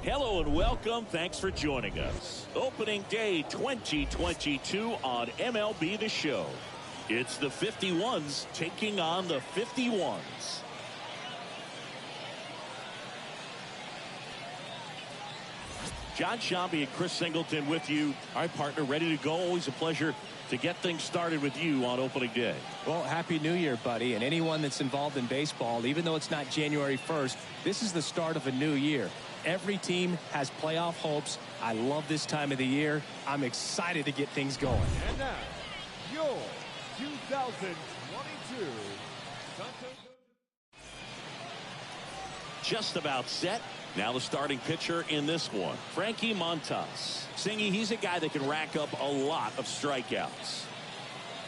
Hello and welcome. Thanks for joining us. Opening day 2022 on MLB The Show. It's the 51s taking on the 51s. John Shambi and Chris Singleton with you. Our partner ready to go. Always a pleasure to get things started with you on opening day. Well, Happy New Year, buddy. And anyone that's involved in baseball, even though it's not January 1st, this is the start of a new year. Every team has playoff hopes. I love this time of the year. I'm excited to get things going. And now, your 2022 just about set. Now the starting pitcher in this one, Frankie Montas. Singy, he's a guy that can rack up a lot of strikeouts.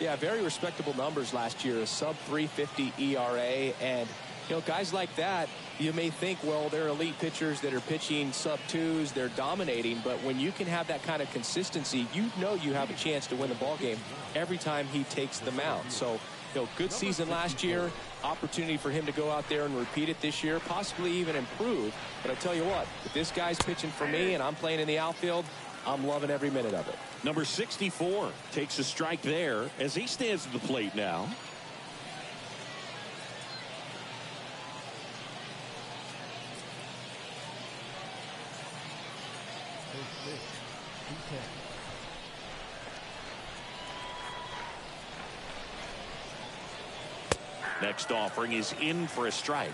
Yeah, very respectable numbers last year, a sub 350 ERA. And, you know, guys like that, you may think, well, they're elite pitchers that are pitching sub twos, they're dominating. But when you can have that kind of consistency, you know you have a chance to win the ball game every time he takes the mound. So, you know, good season last year, opportunity for him to go out there and repeat it this year, possibly even improve. But I tell you what, if this guy's pitching for me and I'm playing in the outfield, I'm loving every minute of it. Number 64 takes a strike there as he stands at the plate now. Next offering is in for a strike.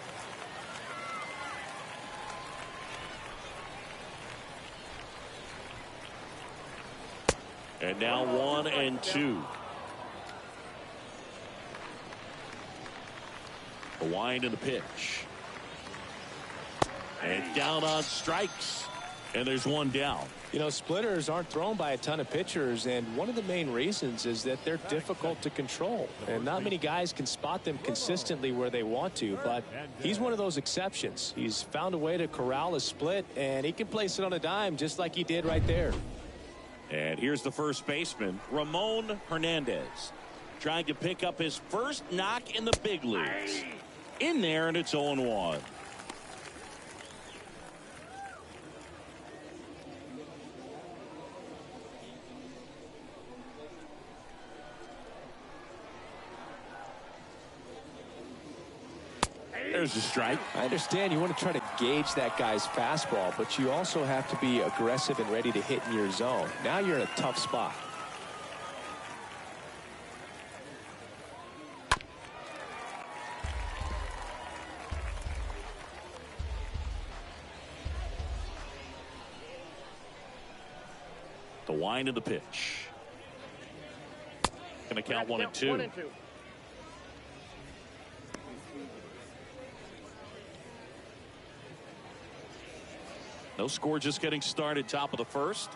And now 1-2. The wind and the pitch. And down on strikes. And there's one down. You know, splitters aren't thrown by a ton of pitchers, and one of the main reasons is that they're difficult to control. And not many guys can spot them consistently where they want to, but he's one of those exceptions. He's found a way to corral a split, and he can place it on a dime just like he did right there. And here's the first baseman, Ramon Hernandez, trying to pick up his first knock in the big leagues. In there, and it's 0-1. There's a strike. I understand you want to try to gauge that guy's fastball, but you also have to be aggressive and ready to hit in your zone. Now you're in a tough spot. The wind of the pitch. Going to count 1-2. No score, just getting started, top of the first.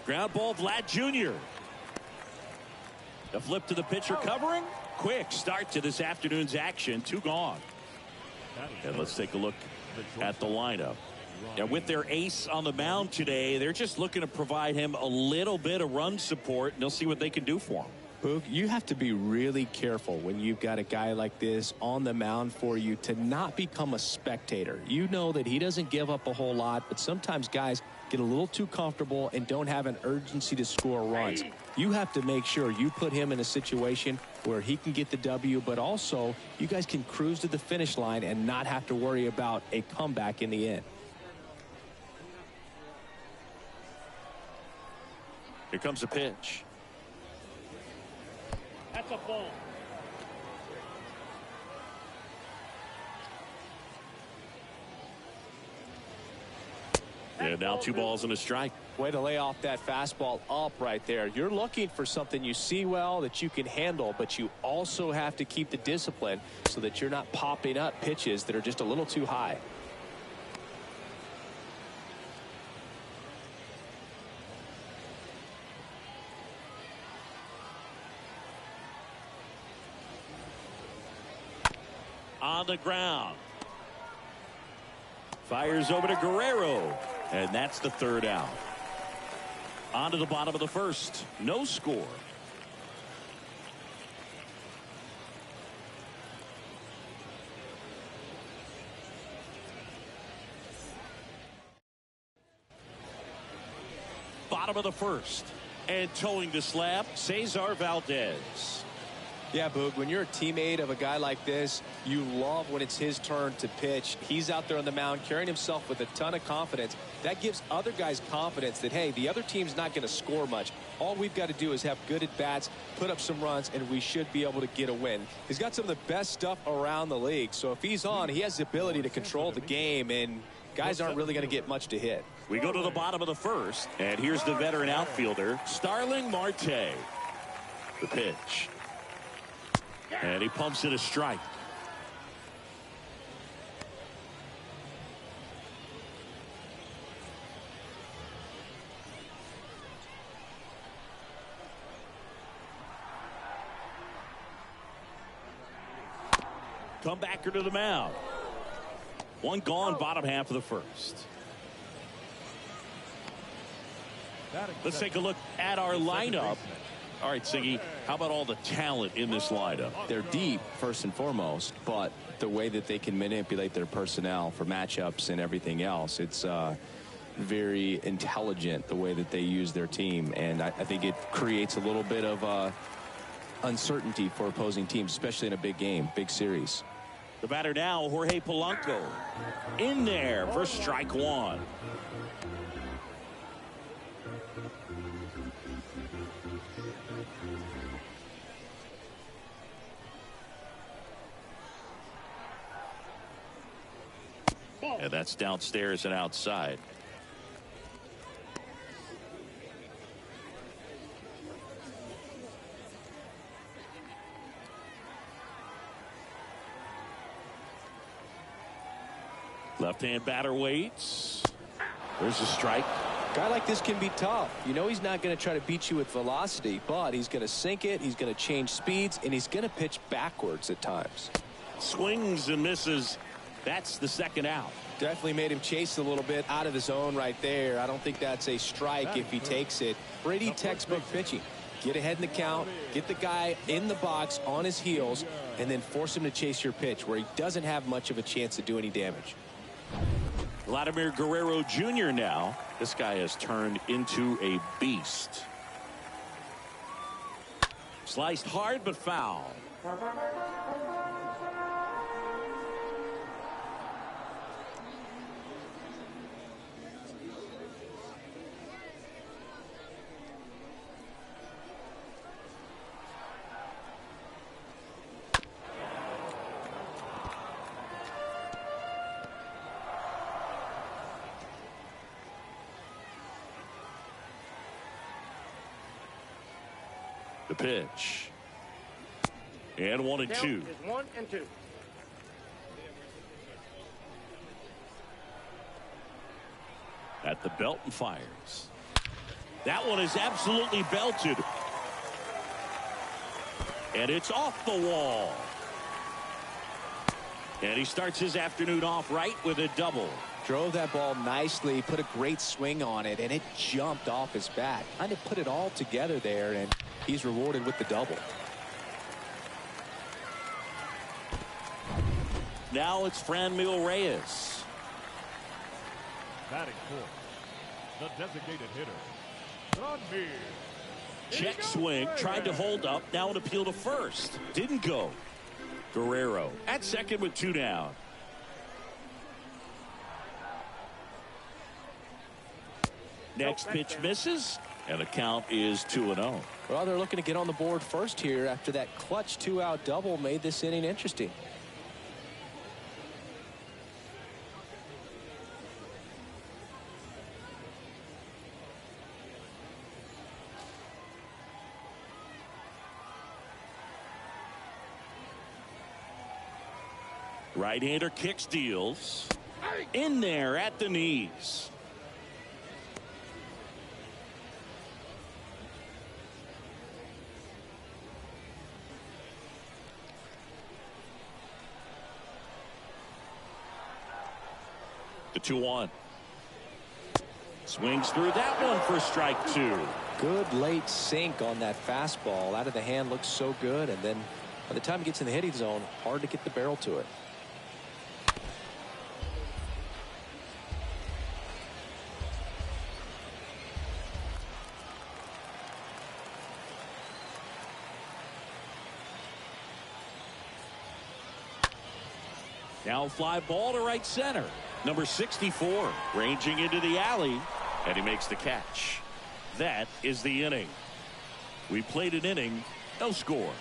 Ground ball, Vlad Jr. The flip to the pitcher covering. Quick start to this afternoon's action. 2 gone. And let's take a look at the lineup. And with their ace on the mound today, they're just looking to provide him a little bit of run support, and they'll see what they can do for him. Boog, you have to be really careful when you've got a guy like this on the mound for you to not become a spectator. You know that he doesn't give up a whole lot, but sometimes guys get a little too comfortable and don't have an urgency to score runs. You have to make sure you put him in a situation where he can get the W, but also you guys can cruise to the finish line and not have to worry about a comeback in the end. Here comes a pitch. That's a ball. And now 2 balls and a strike. Way to lay off that fastball up right there. You're looking for something you see well that you can handle, but you also have to keep the discipline so that you're not popping up pitches that are just a little too high. On the ground. Fires over to Guerrero, and that's the third out. On to the bottom of the first. No score. Bottom of the first. And towing the slab, Cesar Valdez. Yeah, Boog, when you're a teammate of a guy like this, you love when it's his turn to pitch. He's out there on the mound carrying himself with a ton of confidence. That gives other guys confidence that, hey, the other team's not going to score much. All we've got to do is have good at-bats, put up some runs, and we should be able to get a win. He's got some of the best stuff around the league. So if he's on, he has the ability to control the game, and guys aren't really going to get much to hit. We go to the bottom of the first, and here's the veteran outfielder, Starling Marte. The pitch. And he pumps it a strike. Comebacker to the mound. One gone, bottom half of the first. Let's take a look at our lineup. All right, Siggy, how about all the talent in this lineup? They're deep, first and foremost, but the way that they can manipulate their personnel for matchups and everything else, it's very intelligent the way that they use their team. And I think it creates a little bit of uncertainty for opposing teams, especially in a big game, big series. The batter now, Jorge Polanco. In there for strike one. And that's downstairs and outside. Left-hand batter waits. There's a strike. A guy like this can be tough. You know he's not going to try to beat you with velocity, but he's going to sink it, he's going to change speeds, and he's going to pitch backwards at times. Swings and misses. That's the second out. Definitely made him chase a little bit out of the zone right there. I don't think that's a strike if he takes it. Pretty textbook pitching. Get ahead in the count, get the guy in the box on his heels, and then force him to chase your pitch where he doesn't have much of a chance to do any damage. Vladimir Guerrero Jr. now. This guy has turned into a beast. Sliced hard but foul. The pitch. And 1-2. 1-2. At the belt and fires. That one is absolutely belted. And it's off the wall. And he starts his afternoon off right with a double. Drove that ball nicely, put a great swing on it, and it jumped off his bat. Kind of put it all together there, and he's rewarded with the double. Now it's Franmil Reyes. Batting fourth, the designated hitter, Franmil. Check swing, tried to hold up, now an appeal to first. Didn't go. Guerrero at second with 2 down. Next pitch misses, and the count is 2-0. Well, they're looking to get on the board first here after that clutch 2-out double made this inning interesting. Right-hander kicks, deals. In there at the knees. The 2-1. Swings through that one for strike 2. Good late sink on that fastball. Out of the hand, looks so good, and then by the time it gets in the hitting zone, hard to get the barrel to it. Now fly ball to right center. Number 64 ranging into the alley, and he makes the catch. That is the inning. We played an inning, no score.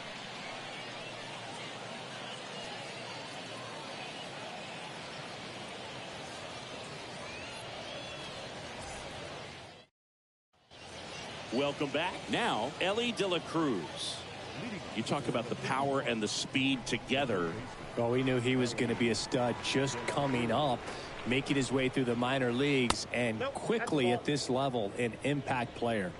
Welcome back. Now, Ellie De La Cruz. You talk about the power and the speed together. Well, we knew he was going to be a stud just coming up, making his way through the minor leagues, and quickly at this level, an impact player.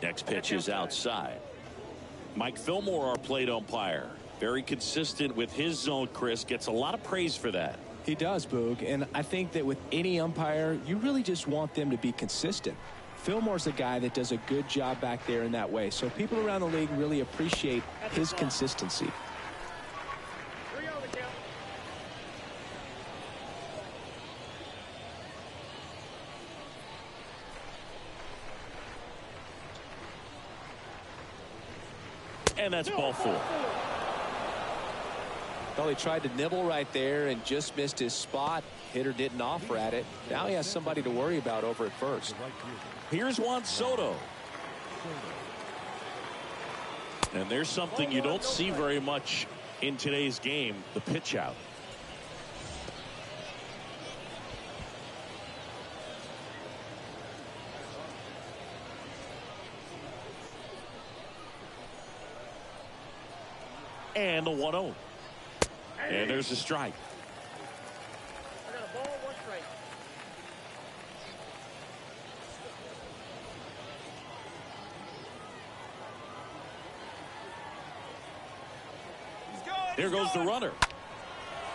Next pitch is outside. Mike Fillmore, our plate umpire. Very consistent with his zone, Chris. Gets a lot of praise for that. He does, Boog, and I think that with any umpire, you really just want them to be consistent. Fillmore's a guy that does a good job back there in that way, so people around the league really appreciate his consistency. And that's ball 4. Well, he tried to nibble right there and just missed his spot. Hitter didn't offer at it. Now he has somebody to worry about over at first. Here's Juan Soto. And there's something you don't see very much in today's game, the pitch out. And the 1-0. And there's a strike. I got a ball, 1 strike. There goes the runner.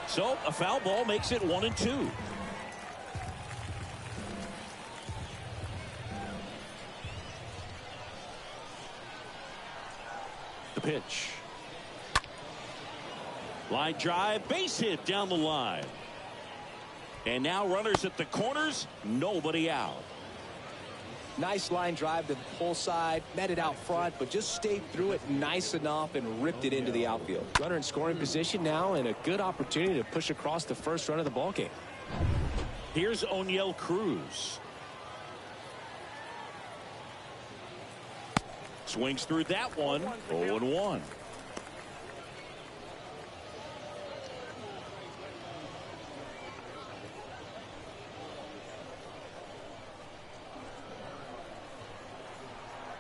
So a foul ball makes it 1-2. The pitch. Line drive, base hit down the line. And now runners at the corners, nobody out. Nice line drive to the pull side, met it out front, but just stayed through it nice enough and ripped it into the outfield. Runner in scoring position now, and a good opportunity to push across the first run of the ball game. Here's Oneil Cruz. Swings through that one, 0-1.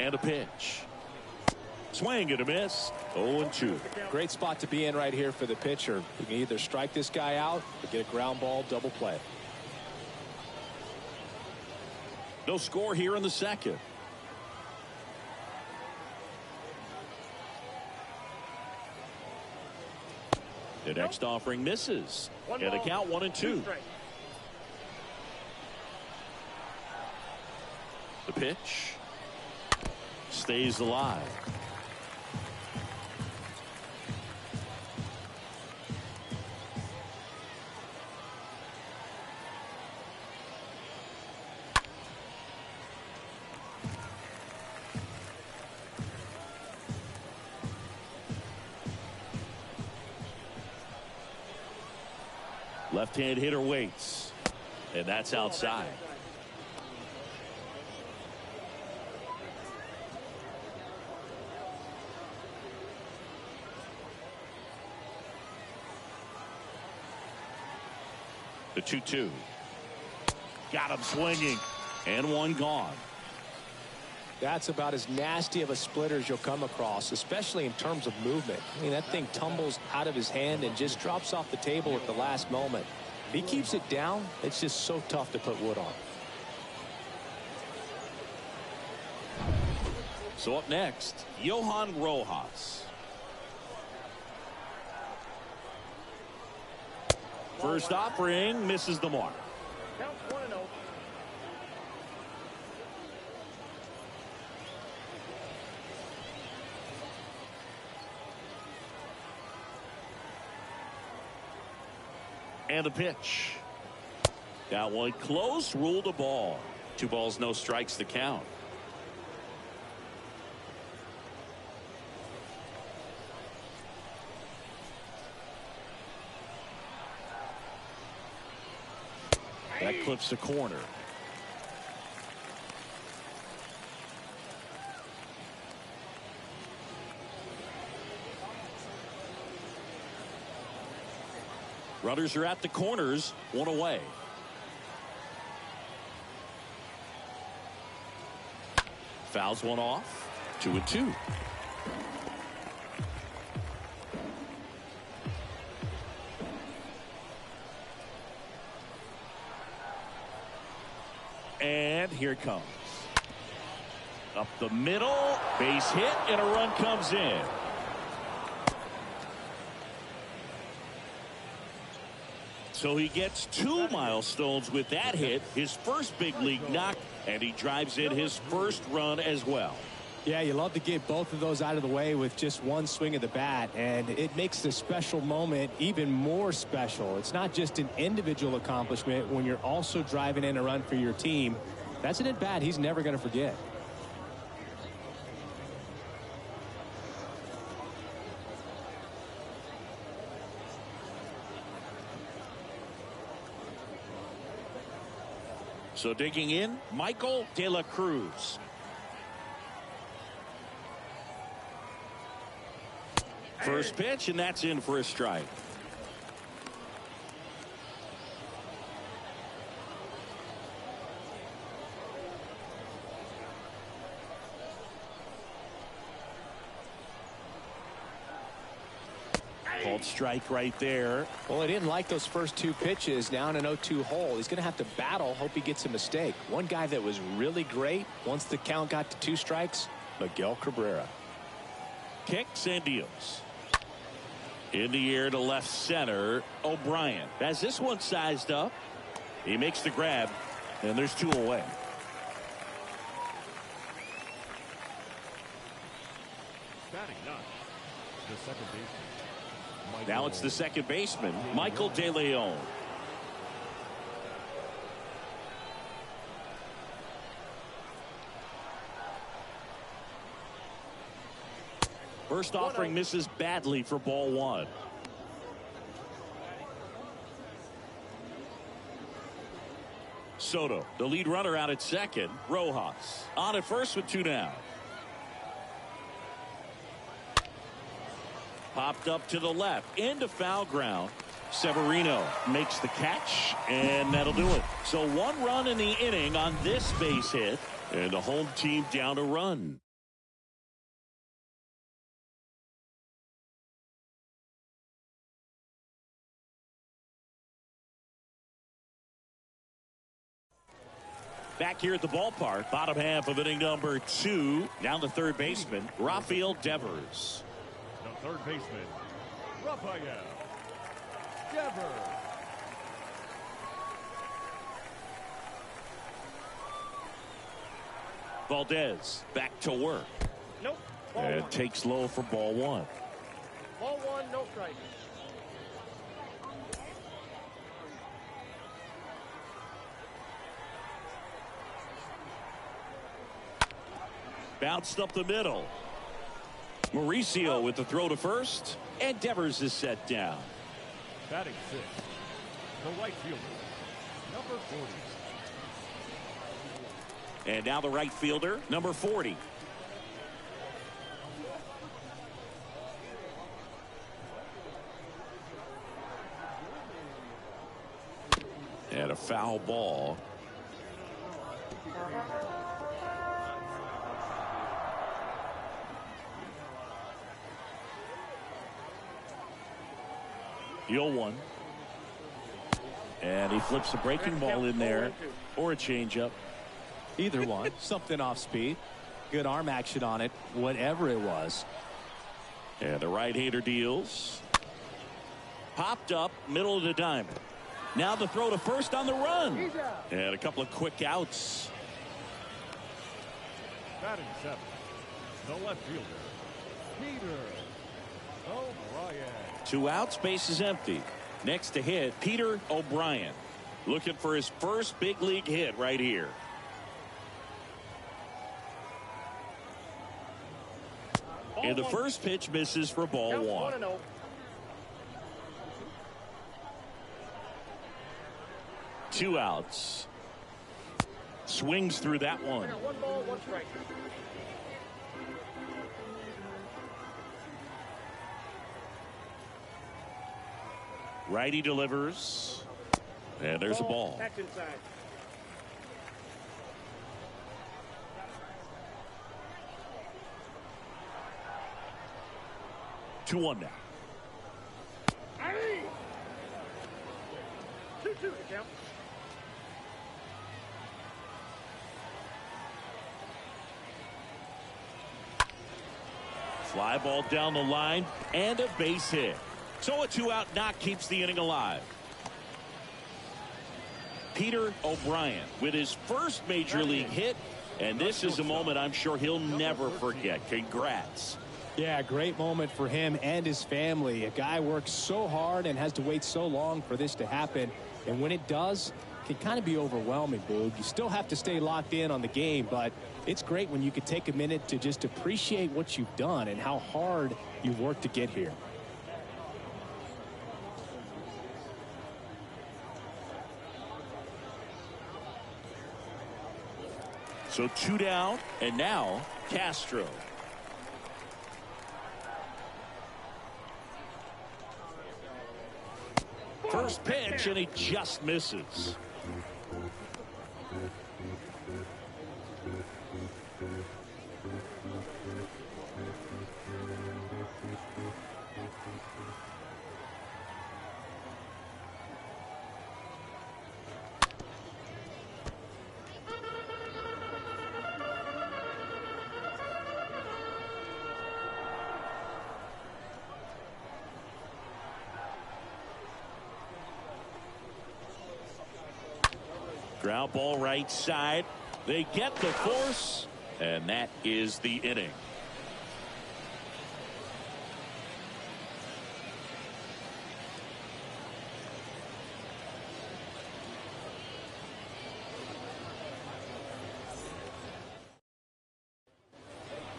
And a pitch. Swing and a miss. 0-2. Great spot to be in right here for the pitcher. You can either strike this guy out or get a ground ball double play. No score here in the second. The next offering misses. And a count 1-2. The pitch. Stays alive. Left-hand hitter waits. And that's outside. The 2-2. Got him swinging. And one gone. That's about as nasty of a splitter as you'll come across, especially in terms of movement. I mean, that thing tumbles out of his hand and just drops off the table at the last moment. If he keeps it down, it's just so tough to put wood on. So up next, Johan Rojas. First offering misses the mark. Counts 1-0. And a pitch. That one close, ruled a ball. 2 balls, no strikes to count. That clips the corner. Runners are at the corners, 1 away. Fouls one off, 2-2. And here it comes. Up the middle, base hit, and a run comes in. So he gets 2 milestones with that hit, his first big league knock, and he drives in his first run as well. Yeah, you love to get both of those out of the way with just one swing of the bat, and it makes the special moment even more special. It's not just an individual accomplishment when you're also driving in a run for your team. That's an at-bat he's never going to forget. So digging in, Michael De La Cruz. First pitch, and that's in for a strike. Called strike right there. Well, he didn't like those first 2 pitches down an 0-2 hole. He's going to have to battle, hope he gets a mistake. One guy that was really great once the count got to 2 strikes, Miguel Cabrera. Kicks and deals. In the air to left center, O'Brien. As this one sized up, he makes the grab, and there's 2 away. Batting 9, the second baseman. Now it's the second baseman, Michael De Leon. First offering misses badly for ball 1. Soto, the lead runner out at second. Rojas on at first with 2 down. Popped up to the left into foul ground. Severino makes the catch, and that'll do it. So 1 run in the inning on this base hit, and the home team down a run. Back here at the ballpark, bottom half of inning number 2. Down the third baseman, Rafael Devers. The third baseman, Rafael Devers. Valdez back to work. Nope. Ball And 1. takes low for ball 1. Ball 1, no strike. Bounced up the middle. Mauricio with the throw to first, and Devers is set down. Batting 6, the right fielder, number 40. And now the right fielder, number 40. And a foul ball. The 0-1. And he flips a breaking ball in there, or a changeup. Either one. Something off speed. Good arm action on it, whatever it was. And the right-hander deals. Popped up, middle of the diamond. Now the throw to first on the run. And a couple of quick outs. Batting seventh, the left fielder, Peter O'Brien. 2 outs, base is empty. Next to hit, Peter O'Brien. Looking for his first big league hit right here. And the first pitch misses for ball Count 1. 1-0. Two outs. Swings through that one. 1 ball, 1 strike. Righty delivers. And there's a ball. That's inside. Two one now. 2-2 to count. Fly ball down the line and a base hit. So a 2-out knock keeps the inning alive. Peter O'Brien with his first major league hit, and this is a moment I'm sure he'll never forget. Congrats. Yeah, great moment for him and his family. A guy works so hard and has to wait so long for this to happen, and when it does, it can kind of be overwhelming, Boog. You still have to stay locked in on the game, but it's great when you can take a minute to just appreciate what you've done and how hard you've worked to get here. So 2 down, and now Castro. First pitch, and he just misses. Ground ball right side. They get the force, and that is the inning.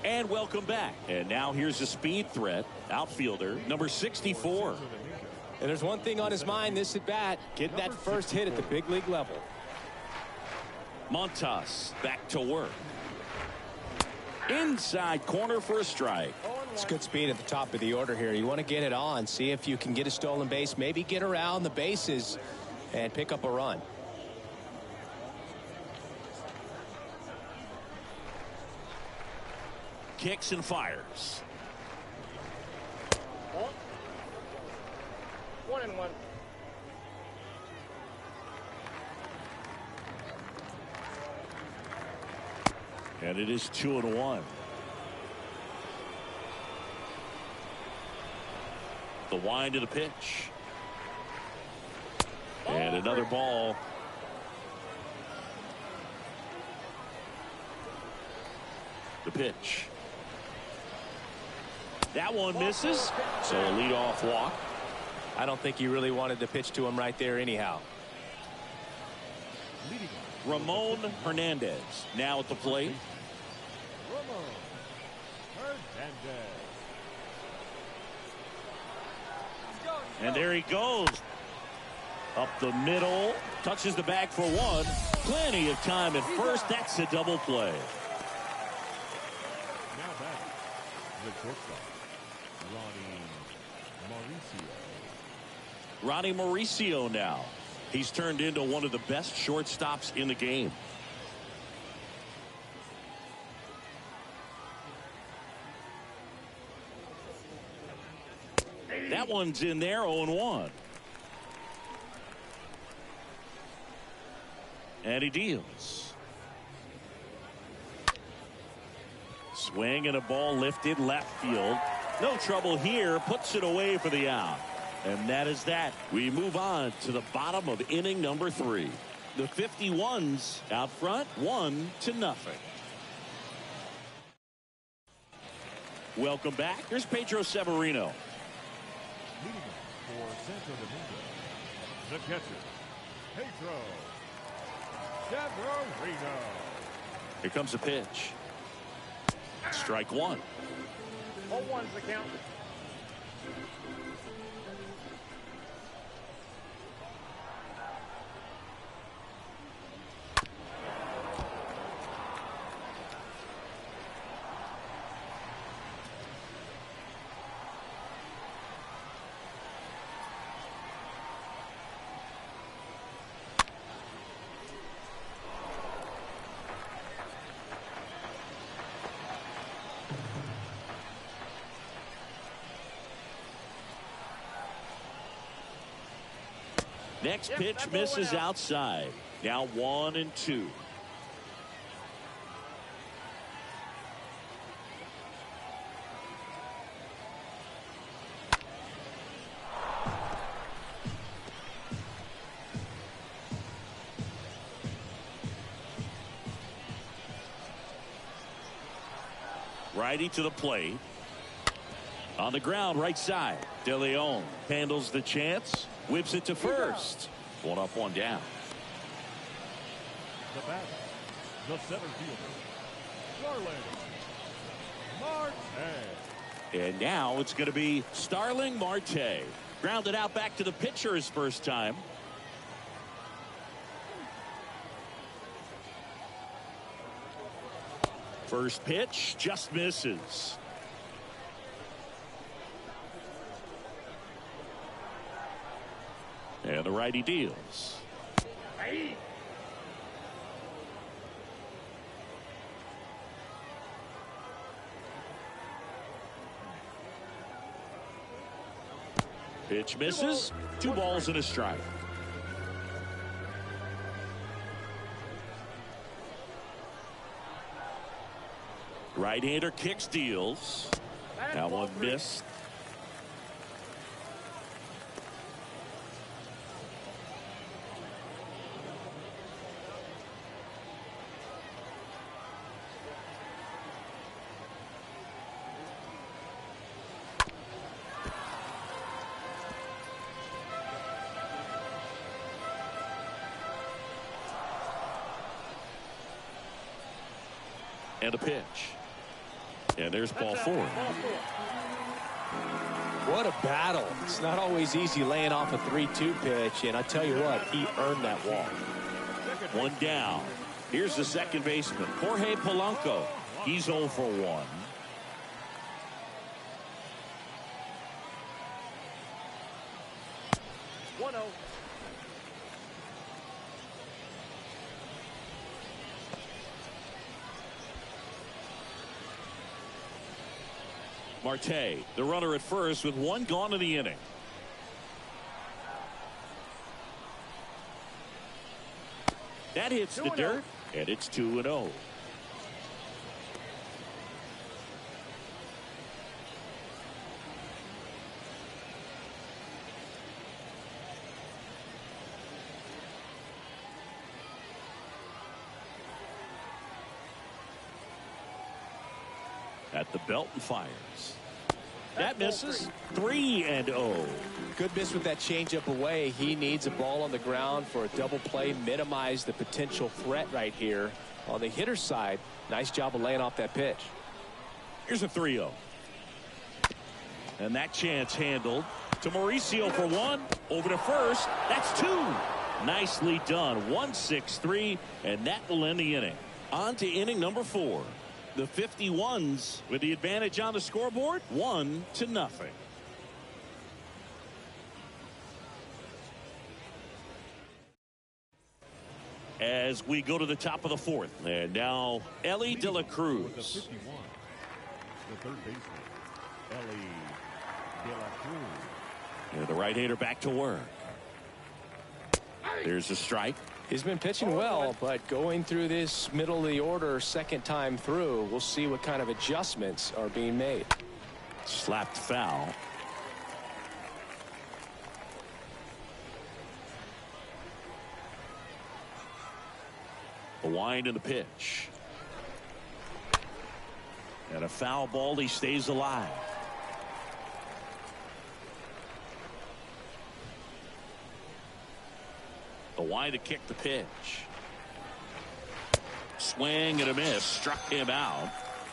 And welcome back. And now here's a speed threat. Outfielder, number 64. And there's one thing on his mind this at bat, get that first hit at the big league level. Montas back to work. Inside corner for a strike. It's good speed at the top of the order here. You want to get it on, see if you can get a stolen base, maybe get around the bases and pick up a run. Kicks and fires. 1-1. And it is 2-1. The wind of the pitch. And another ball. The pitch. That one misses. So a leadoff walk. I don't think you really wanted to pitch to him right there anyhow. Ramon Hernandez now at the plate. Ramon Hernandez. And there he goes. Up the middle. Touches the bag for one. Plenty of time at first. That's a double play. Now back, the shortstop, Ronnie Mauricio. Ronnie Mauricio now. He's turned into one of the best shortstops in the game. That one's in there, 0-1. And he deals. Swing and a ball lifted left field. No trouble here. Puts it away for the out. And that is that. We move on to the bottom of inning number 3. The 51s out front, 1-0. Welcome back. Here's Pedro Severino. Leading for Santo Domingo, the catcher, Pedro Severino. Here comes the pitch. Strike 1. 0-1's the count. Next pitch misses outside. Now 1-2. Righty to the plate. On the ground, right side. De Leon handles the chance. Whips it to first. 1 up, 1 down. The batter, the center fielder, Starling Marte. And now it's going to be Starling Marte. Grounded out back to the pitcher his first time. First pitch just misses. And the righty deals. Pitch misses. 2 balls and a strike. Right-hander kicks, deals. That one missed. And a pitch. And there's ball 4. What a battle. It's not always easy laying off a 3-2 pitch, and I tell you what, he earned that walk. 1 down. Here's the second baseman, Jorge Polanco. He's 0 for 1. Marte, the runner at first with 1 gone in the inning. That hits the dirt, and it's 2-0. At the belt and fires. That misses. 3-0. Good miss with that changeup away. He needs a ball on the ground for a double play. Minimize the potential threat right here. On the hitter's side, nice job of laying off that pitch. Here's a 3-0. And that chance handled to Mauricio for 1. Over to first. That's 2. Nicely done. 1-6-3. And that will end the inning. On to inning number 4. The 51s with the advantage on the scoreboard, 1-0. As we go to the top of the 4th, and now Ellie De La Cruz. The 51, the third baseman, Ellie De La Cruz. And the right-hander back to work. There's a strike. He's been pitching well, but going through this middle of the order second time through, we'll see what kind of adjustments are being made. Slapped foul. The wind and the pitch. And a foul ball. He stays alive. The wind to kick the pitch. Swing and a miss. Struck him out.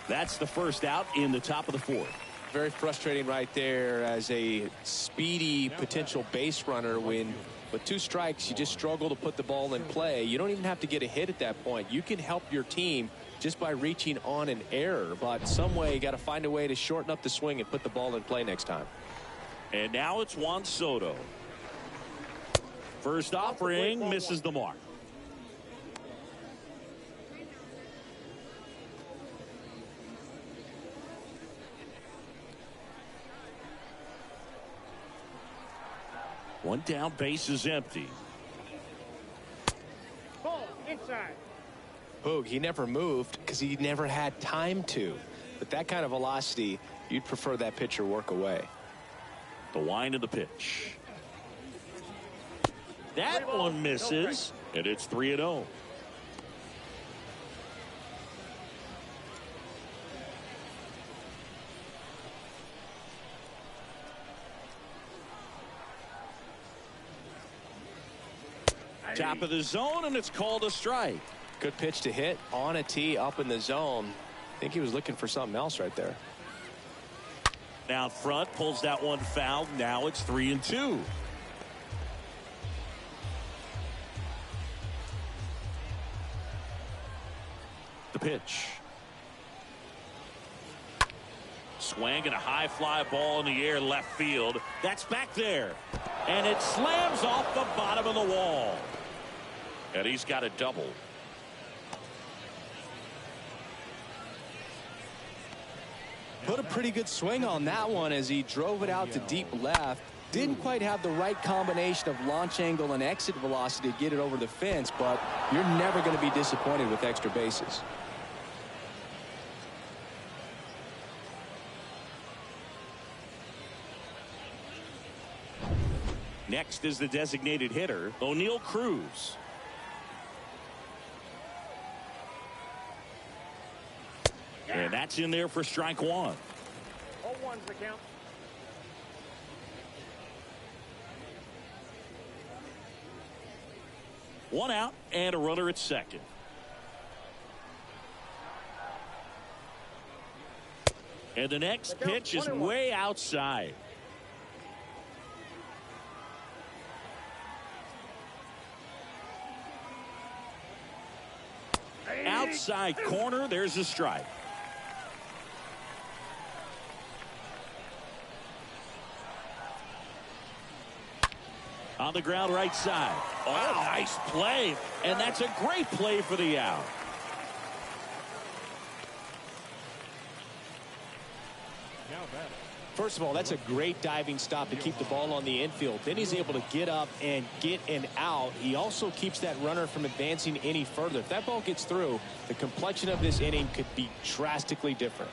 That's the first out in the top of the fourth. Very frustrating right there as a speedy potential base runner. When with 2 strikes, you just struggle to put the ball in play. You don't even have to get a hit at that point. You can help your team just by reaching on an error. But some way, you got to find a way to shorten up the swing and put the ball in play next time. And now it's Juan Soto. First offering misses the mark. One down, base is empty. Ball inside. Boog, he never moved because he never had time to. But that kind of velocity, you'd prefer that pitcher work away. The wind of the pitch. That one misses, and it's 3-0. Top of the zone, and it's called a strike. Good pitch to hit on a tee up in the zone. I think he was looking for something else right there. Down front, pulls that one foul. Now it's 3-2. The pitch. Swing and a high fly ball in the air left field. That's back there. And it slams off the bottom of the wall. And he's got a double. Put a pretty good swing on that one as he drove it out to deep left. Didn't quite have the right combination of launch angle and exit velocity to get it over the fence, but you're never going to be disappointed with extra bases. Next is the designated hitter, O'Neal Cruz. And that's in there for strike one. 0-1's the count. One out and a runner at second. And the next pitch is way outside. Outside corner, there's a strike. On the ground right side. Oh, nice play. And that's a great play for the out. First of all, that's a great diving stop to keep the ball on the infield. Then he's able to get up and get an out. He also keeps that runner from advancing any further. If that ball gets through, the complexion of this inning could be drastically different.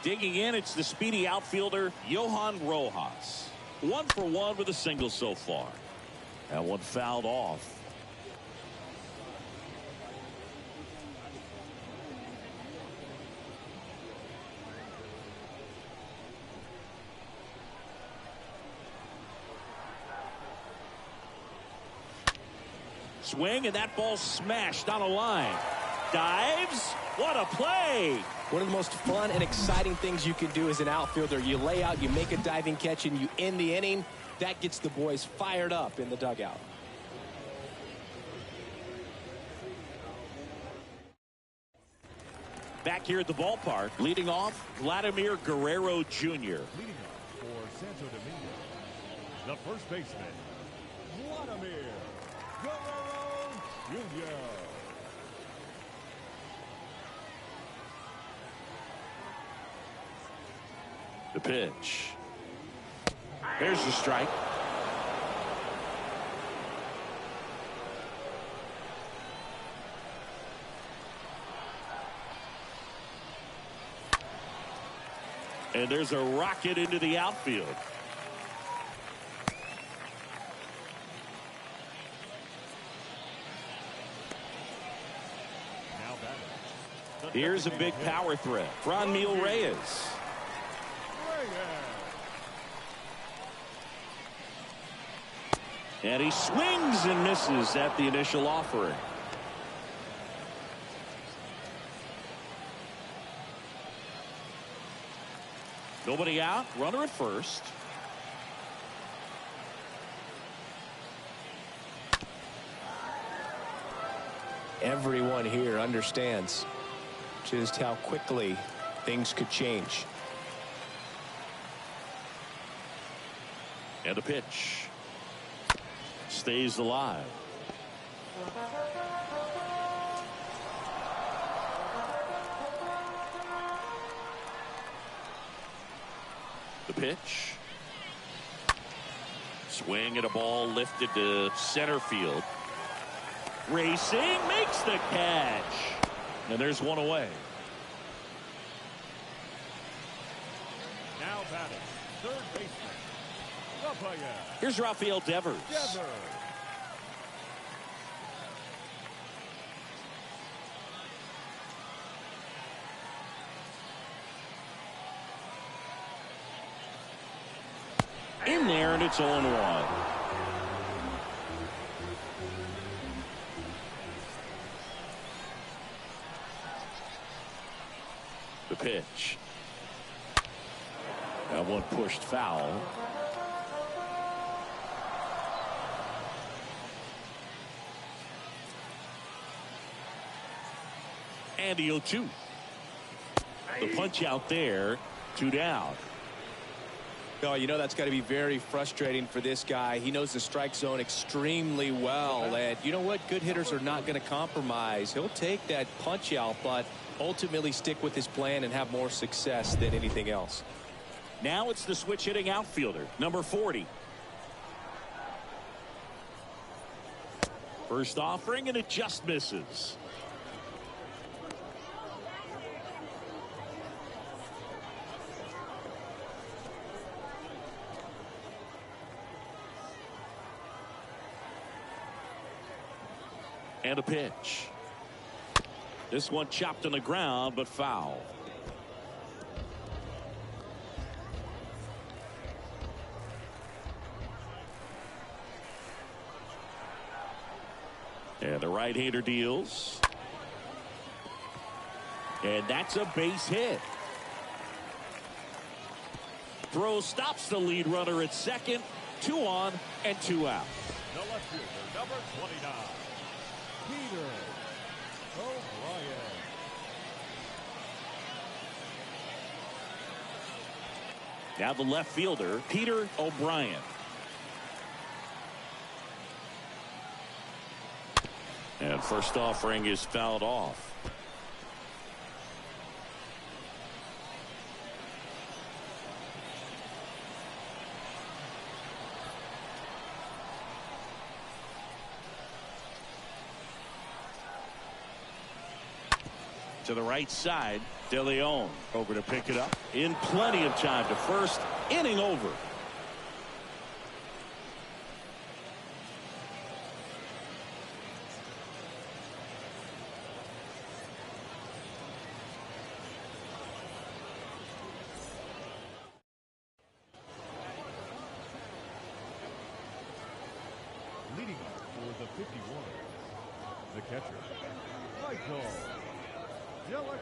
Digging in, it's the speedy outfielder, Johan Rojas. 1 for 1 with a single so far. That one fouled off. Swing, and that ball smashed on a line. Dives. What a play. One of the most fun and exciting things you can do as an outfielder. You lay out, you make a diving catch, and you end the inning. That gets the boys fired up in the dugout. Back here at the ballpark, leading off, Vladimir Guerrero Jr. Leading off for Santo Domingo, the first baseman, Vladimir Guerrero Jr. The pitch. There's the strike. And there's a rocket into the outfield. Here's a big power threat. Franmil Reyes. And he swings and misses at the initial offering. Nobody out. Runner at first. Everyone here understands just how quickly things could change. And a pitch. Stays alive. The pitch. Swing at a ball lifted to center field. Racing, makes the catch. And there's one away. Now batting, third baseman, the player. Here's Rafael Devers. In there, and it's 0-1. The pitch. That one pushed foul. And the 0-2. The punch out there, 2 down. Oh, you know that's got to be very frustrating for this guy. He knows the strike zone extremely well, and you know what? Good hitters are not going to compromise. He'll take that punch out, but ultimately stick with his plan and have more success than anything else. Now it's the switch hitting outfielder, number 40. First offering, and it just misses. And a pitch. This one chopped on the ground, but foul. And the right-hander deals. And that's a base hit. Throw stops the lead runner at second. 2 on and 2 out. The left fielder, number 29, Peter O'Brien. Now the left fielder, Peter O'Brien. And first offering is fouled off. To the right side, De Leon over to pick it up in plenty of time to first. Inning over. Leading off for the 51, the catcher, Michael De La Cruz.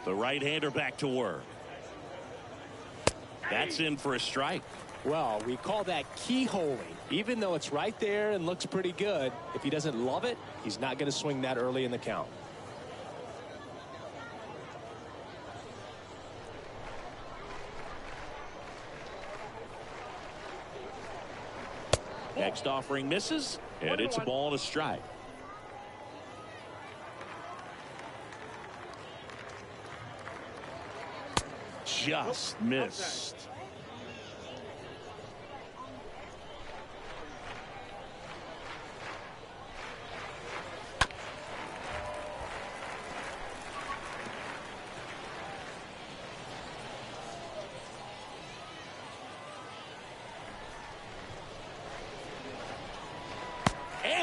The right-hander back to work. That's in for a strike. Well, we call that keyholing. Even though it's right there and looks pretty good, if he doesn't love it, he's not going to swing that early in the count. Next offering misses, and it's a ball and a strike. Just missed.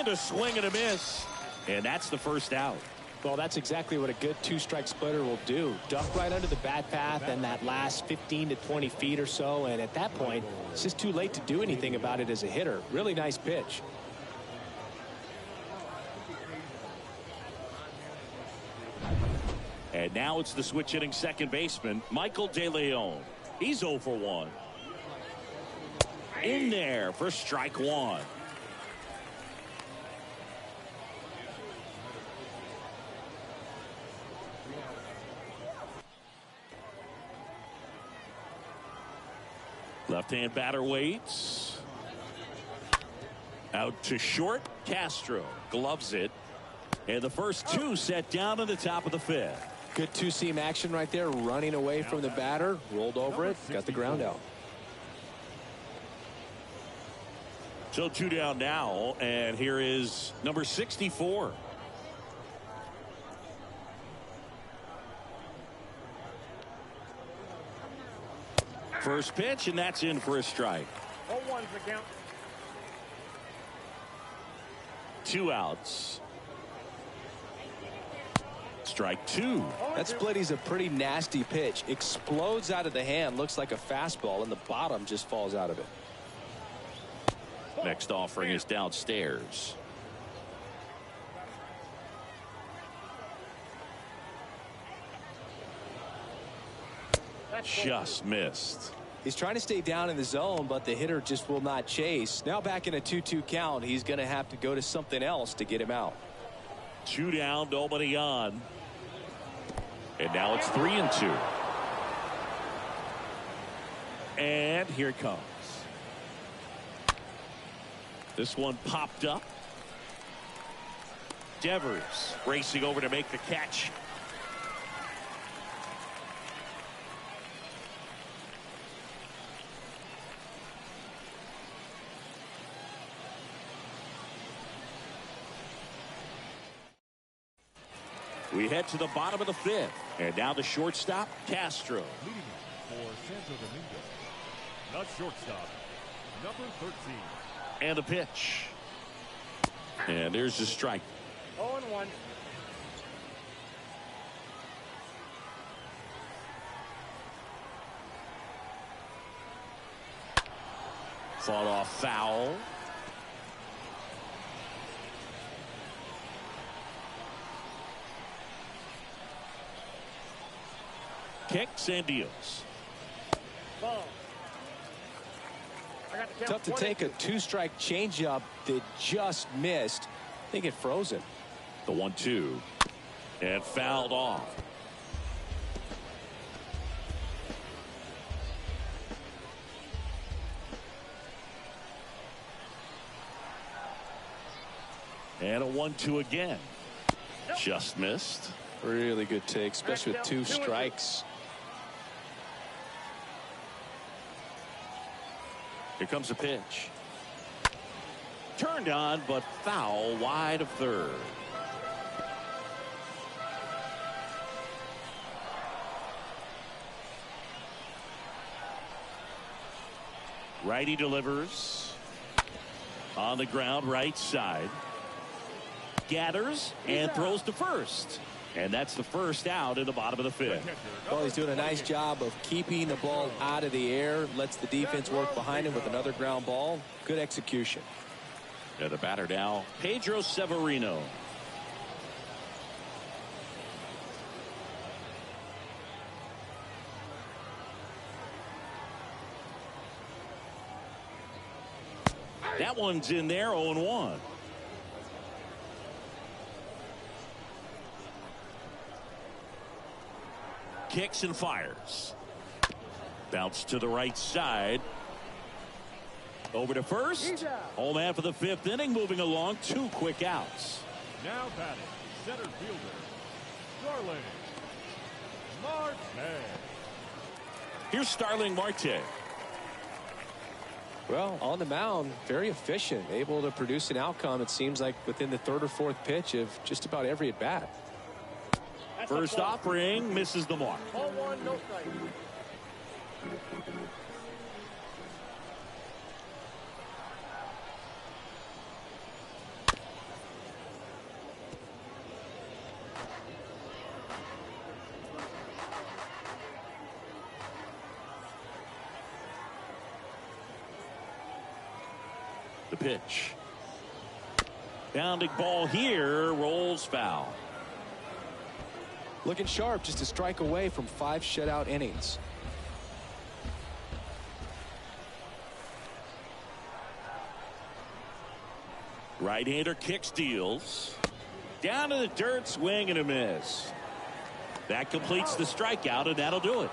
And a swing and a miss. And that's the first out. Well, that's exactly what a good two-strike splitter will do. Duck right under the bat path and that last 15 to 20 feet or so. And at that point, it's just too late to do anything about it as a hitter. Really nice pitch. And now it's the switch hitting second baseman, Michael De Leon. He's 0 for 1. In there for strike one. Left-hand batter waits. Out to short. Castro gloves it. And the first two set down in the top of the fifth. Good two-seam action right there, running away from the batter, rolled over it, got the ground out. So 2 down now, and here is number 64. First pitch, and that's in for a strike. 0-1's the count. 2 outs. Strike 2. That splitty's a pretty nasty pitch. Explodes out of the hand, looks like a fastball, and the bottom just falls out of it. Next offering is downstairs. Just missed. He's trying to stay down in the zone, but the hitter just will not chase. Now back in a 2-2 count, he's going to have to go to something else to get him out. 2 down, nobody on. And now it's 3-2. And here it comes. This one popped up. Devers racing over to make the catch. We head to the bottom of the fifth. And now the shortstop, Castro. Leading off for Santo Domingo, the shortstop, number 13. And a pitch. And there's the strike. 0-1. Fought off foul. Kicks and deals. Ball. I got the count. Tough to take a 2-strike changeup that just missed. I think it froze him. The 1-2. And fouled off. And a 1-2 again. Just missed. Really good take, especially with 2 strikes. Here comes a pitch. Turned on, but foul wide of third. Righty delivers. On the ground, right side. Gathers and throws to first. And that's the first out in the bottom of the fifth. Well, he's doing a nice job of keeping the ball out of the air. Lets the defense work behind him with another ground ball. Good execution. And the batter now, Pedro Severino. That one's in there, 0-1. Kicks and fires. Bounce to the right side. Over to first. Home man for the fifth inning, moving along. 2 quick outs. Now batting, center fielder, Starling Marte. Here's Starling Marte. Well, on the mound, very efficient, able to produce an outcome, it seems like, within the 3rd or 4th pitch of just about every at bat. First offering misses the mark. 0-1, no strike. The pitch. Bounding ball here, rolls foul. Looking sharp, just a strike away from 5 shutout innings. Right-hander kicks, deals. Down to the dirt, swing and a miss. That completes the strikeout, and that'll do it.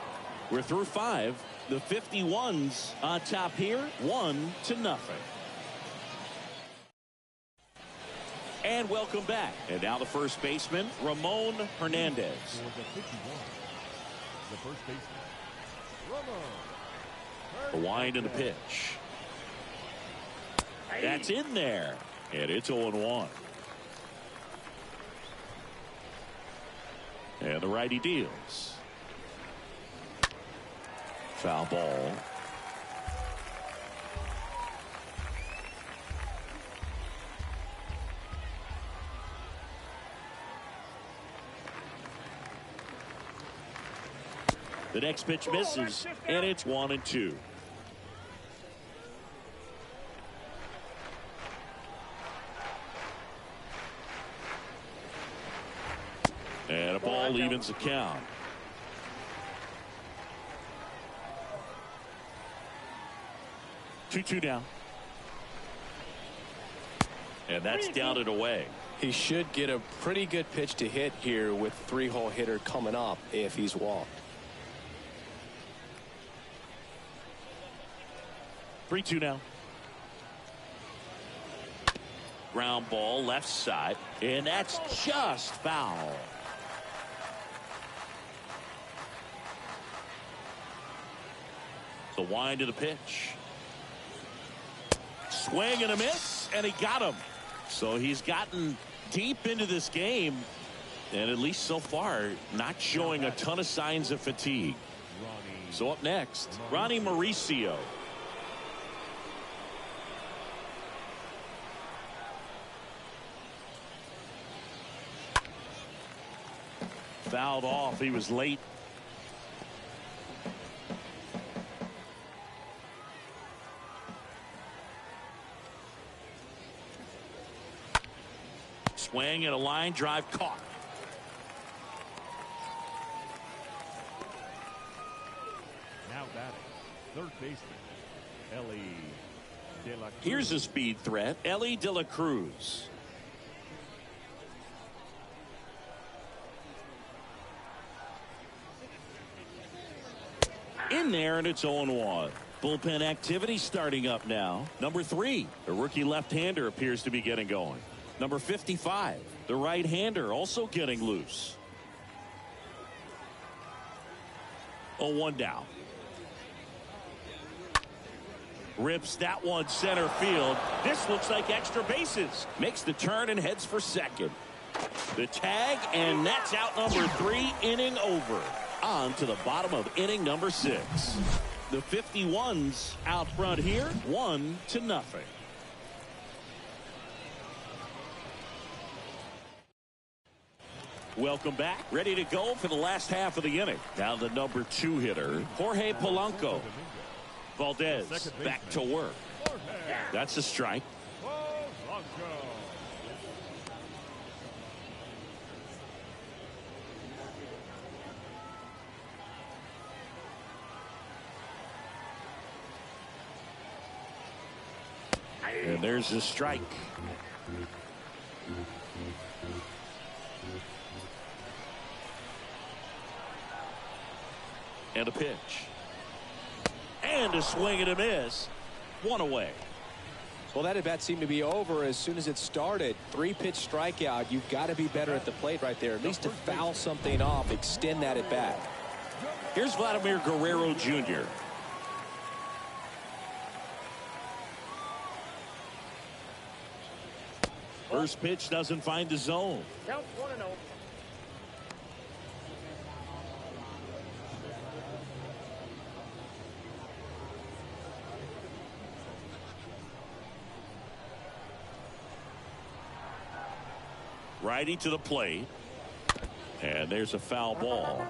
We're through 5. The 51s on top here, 1-0. And welcome back. And now the first baseman, Ramon Hernandez. For the 51, the first baseman, Ramon. The wind and the pitch. That's in there. And it's 0-1. And the righty deals. Foul ball. The next pitch misses, and it's 1-2. And a ball evens the count. Two down. And that's down and away. He should get a pretty good pitch to hit here with 3-hole hitter coming up if he's walked. 3-2 now. Ground ball left side, and that's just foul. The wind of the pitch. Swing and a miss, and he got him. So he's gotten deep into this game, and at least so far, not showing a ton of signs of fatigue. So up next, Ronnie Mauricio. Fouled off. He was late. Swing and a line drive caught. Now batting, third baseman, Ellie De La Cruz. Here's a speed threat, Ellie De La Cruz. In there, and it's 0-1. Bullpen activity starting up now. Number 3, the rookie left-hander appears to be getting going. Number 55, the right-hander also getting loose. 0-1 down. Rips that one center field. This looks like extra bases. Makes the turn and heads for second. The tag, and that's out number 3, inning over. On to the bottom of inning number 6. The 51s out front here, 1-0. Welcome back. Ready to go for the last half of the inning. Now the number 2 hitter, Jorge Polanco. Valdez back to work. That's a strike. And there's the strike. And a pitch. And a swing and a miss. 1 away. Well, that at bat seemed to be over as soon as it started. 3-pitch strikeout. You've got to be better at the plate right there, at least to foul something off, extend that at bat. Here's Vladimir Guerrero Jr. First pitch doesn't find the zone. Count 1-0. Righty to the plate. And there's a foul ball.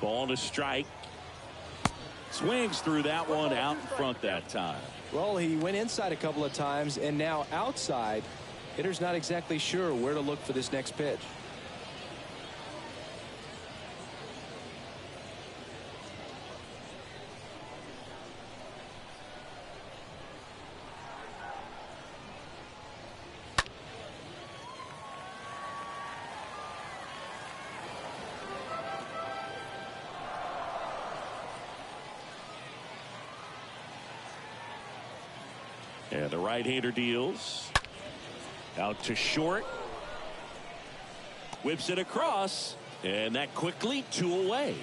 Ball and a strike. Swings through that one out in front that time. Well, he went inside a couple of times and now outside. Hitter's not exactly sure where to look for this next pitch. And the right-hander deals. Out to short. Whips it across. And that quickly 2 away.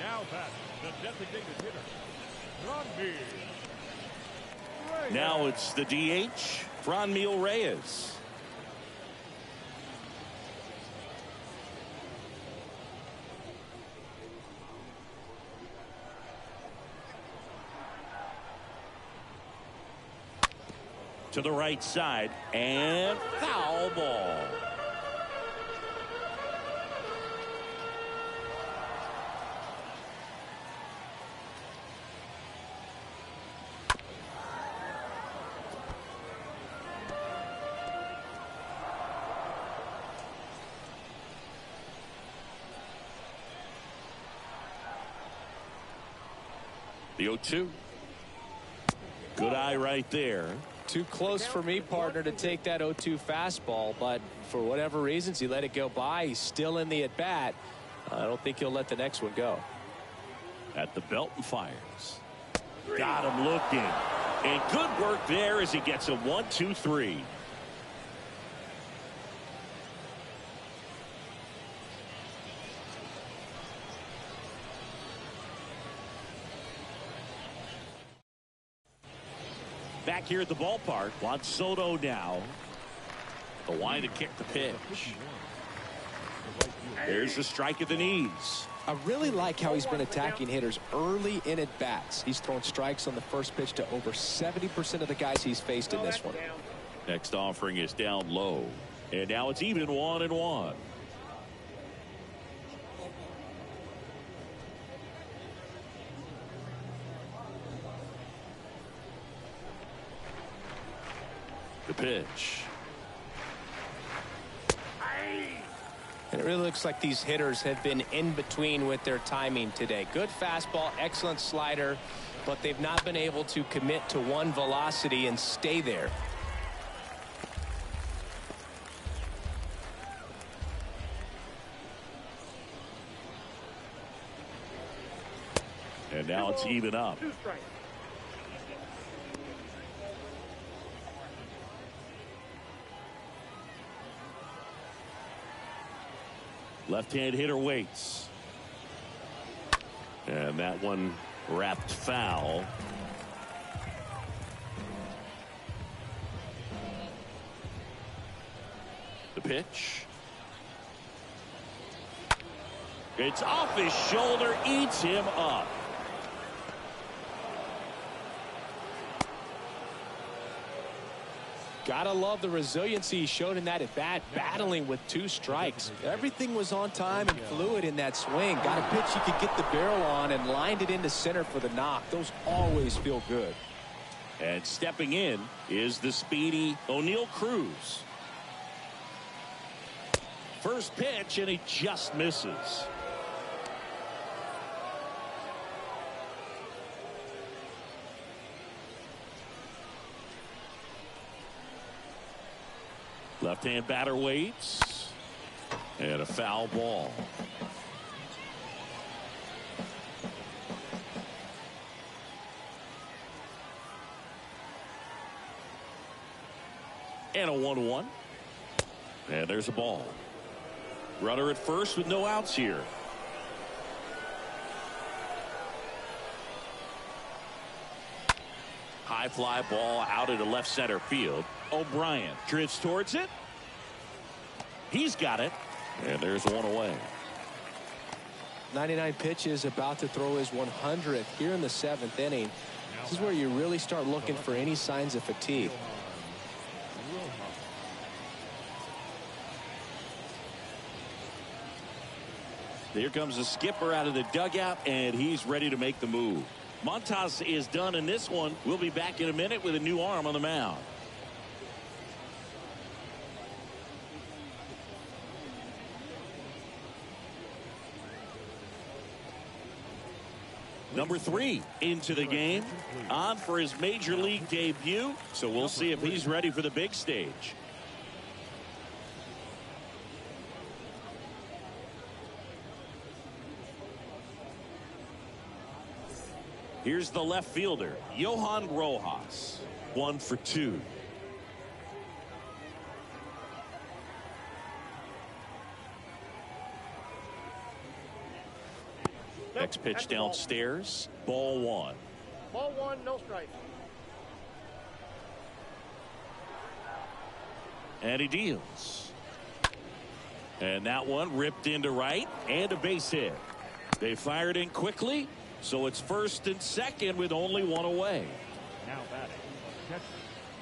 Now back the designated hitter, Franmil. Now it's the DH, Franmil Reyes. To the right side, and foul ball. The 0-2. Good eye right there. Too close for me, partner, to take that 0-2 fastball, but for whatever reasons, he let it go by. He's still in the at-bat. I don't think he'll let the next one go. At the belt and fires. Got him looking. And good work there as he gets a 1-2-3. Back here at the ballpark, Juan Soto now. The line to kick the pitch. There's the strike at the knees. I really like how he's been attacking hitters early in at bats. He's thrown strikes on the first pitch to over 70% of the guys he's faced in this one. Next offering is down low. And now it's even 1-1. The pitch. And it really looks like these hitters have been in between with their timing today. Good fastball, excellent slider, but they've not been able to commit to one velocity and stay there. And now it's even up. 2 strikes. Left-hand hitter waits. And that one wrapped foul. The pitch. It's off his shoulder, eats him up. Gotta love the resiliency he showed in that at bat, battling with 2 strikes. Everything was on time and fluid in that swing. Got a pitch he could get the barrel on and lined it into center for the knock. Those always feel good. And stepping in is the speedy O'Neal Cruz. First pitch, and he just misses. Left-hand batter waits. And a foul ball. And a 1-1. And there's a ball. Runner at first with no outs here. High fly ball out into left center field. O'Brien drifts towards it. He's got it. And there's one away. 99 pitches, about to throw his 100th here in the 7th inning. This is where you really start looking for any signs of fatigue. Here comes the skipper out of the dugout, and he's ready to make the move. Montas is done in this one. We'll be back in a minute with a new arm on the mound. Number 3 into the game, on for his major league debut, so we'll see if he's ready for the big stage. Here's the left fielder, Johan Rojas, 1 for 2. Next pitch downstairs, ball 1. Ball 1, no strike. And he deals. And that one ripped into right, and a base hit. They fired in quickly, so it's first and second with only 1 away. Now batting. Catcher.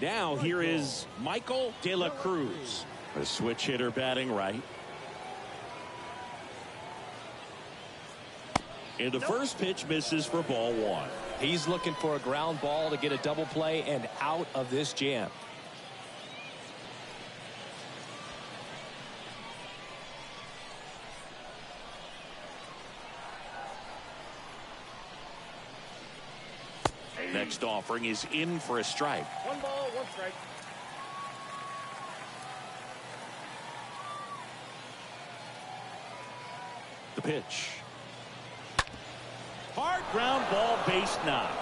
Now here is Michael De La Cruz, a switch hitter batting right. And the first pitch misses for ball 1. He's looking for a ground ball to get a double play and out of this jam. Next offering is in for a strike. 1 ball, 1 strike. The pitch. Hard ground ball, base knock.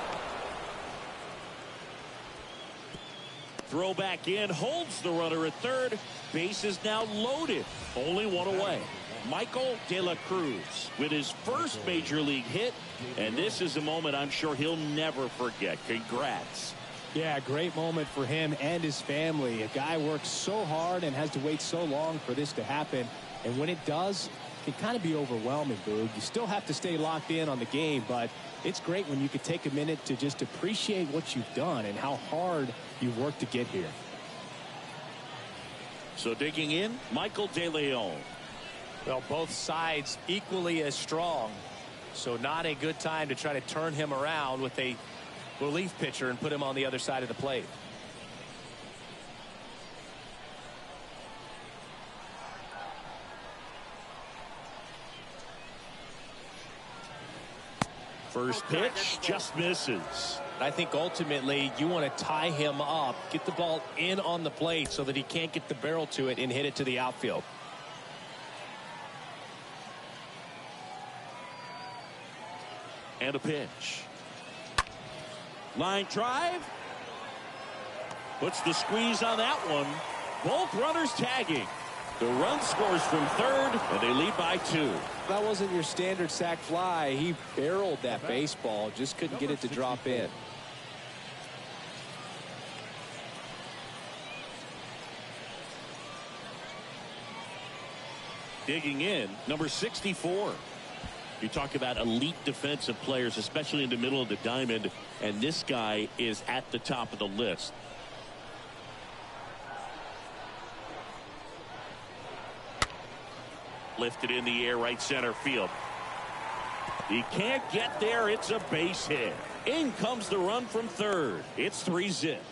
Throw back in, holds the runner at third. Base is now loaded. Only 1 away. Michael De La Cruz with his first major league hit. And this is a moment I'm sure he'll never forget. Congrats. Yeah, great moment for him and his family. A guy works so hard and has to wait so long for this to happen. And when it does, it can kind of be overwhelming, Boog. You still have to stay locked in on the game, but it's great when you can take a minute to just appreciate what you've done and how hard you've worked to get here. So digging in, Michael De Leon. Well, both sides equally as strong. So not a good time to try to turn him around with a relief pitcher and put him on the other side of the plate. First pitch just misses. I think ultimately you want to tie him up, get the ball in on the plate so that he can't get the barrel to it and hit it to the outfield. And a pitch. Line drive. Puts the squeeze on that one. Both runners tagging. The run scores from third, and they lead by 2. That wasn't your standard sac fly. He barreled that baseball, just couldn't get it to drop in. Digging in, number 64. You talk about elite defensive players, especially in the middle of the diamond, and this guy is at the top of the list. Lifted in the air, right center field. He can't get there. It's a base hit. In comes the run from third. It's 3-zip.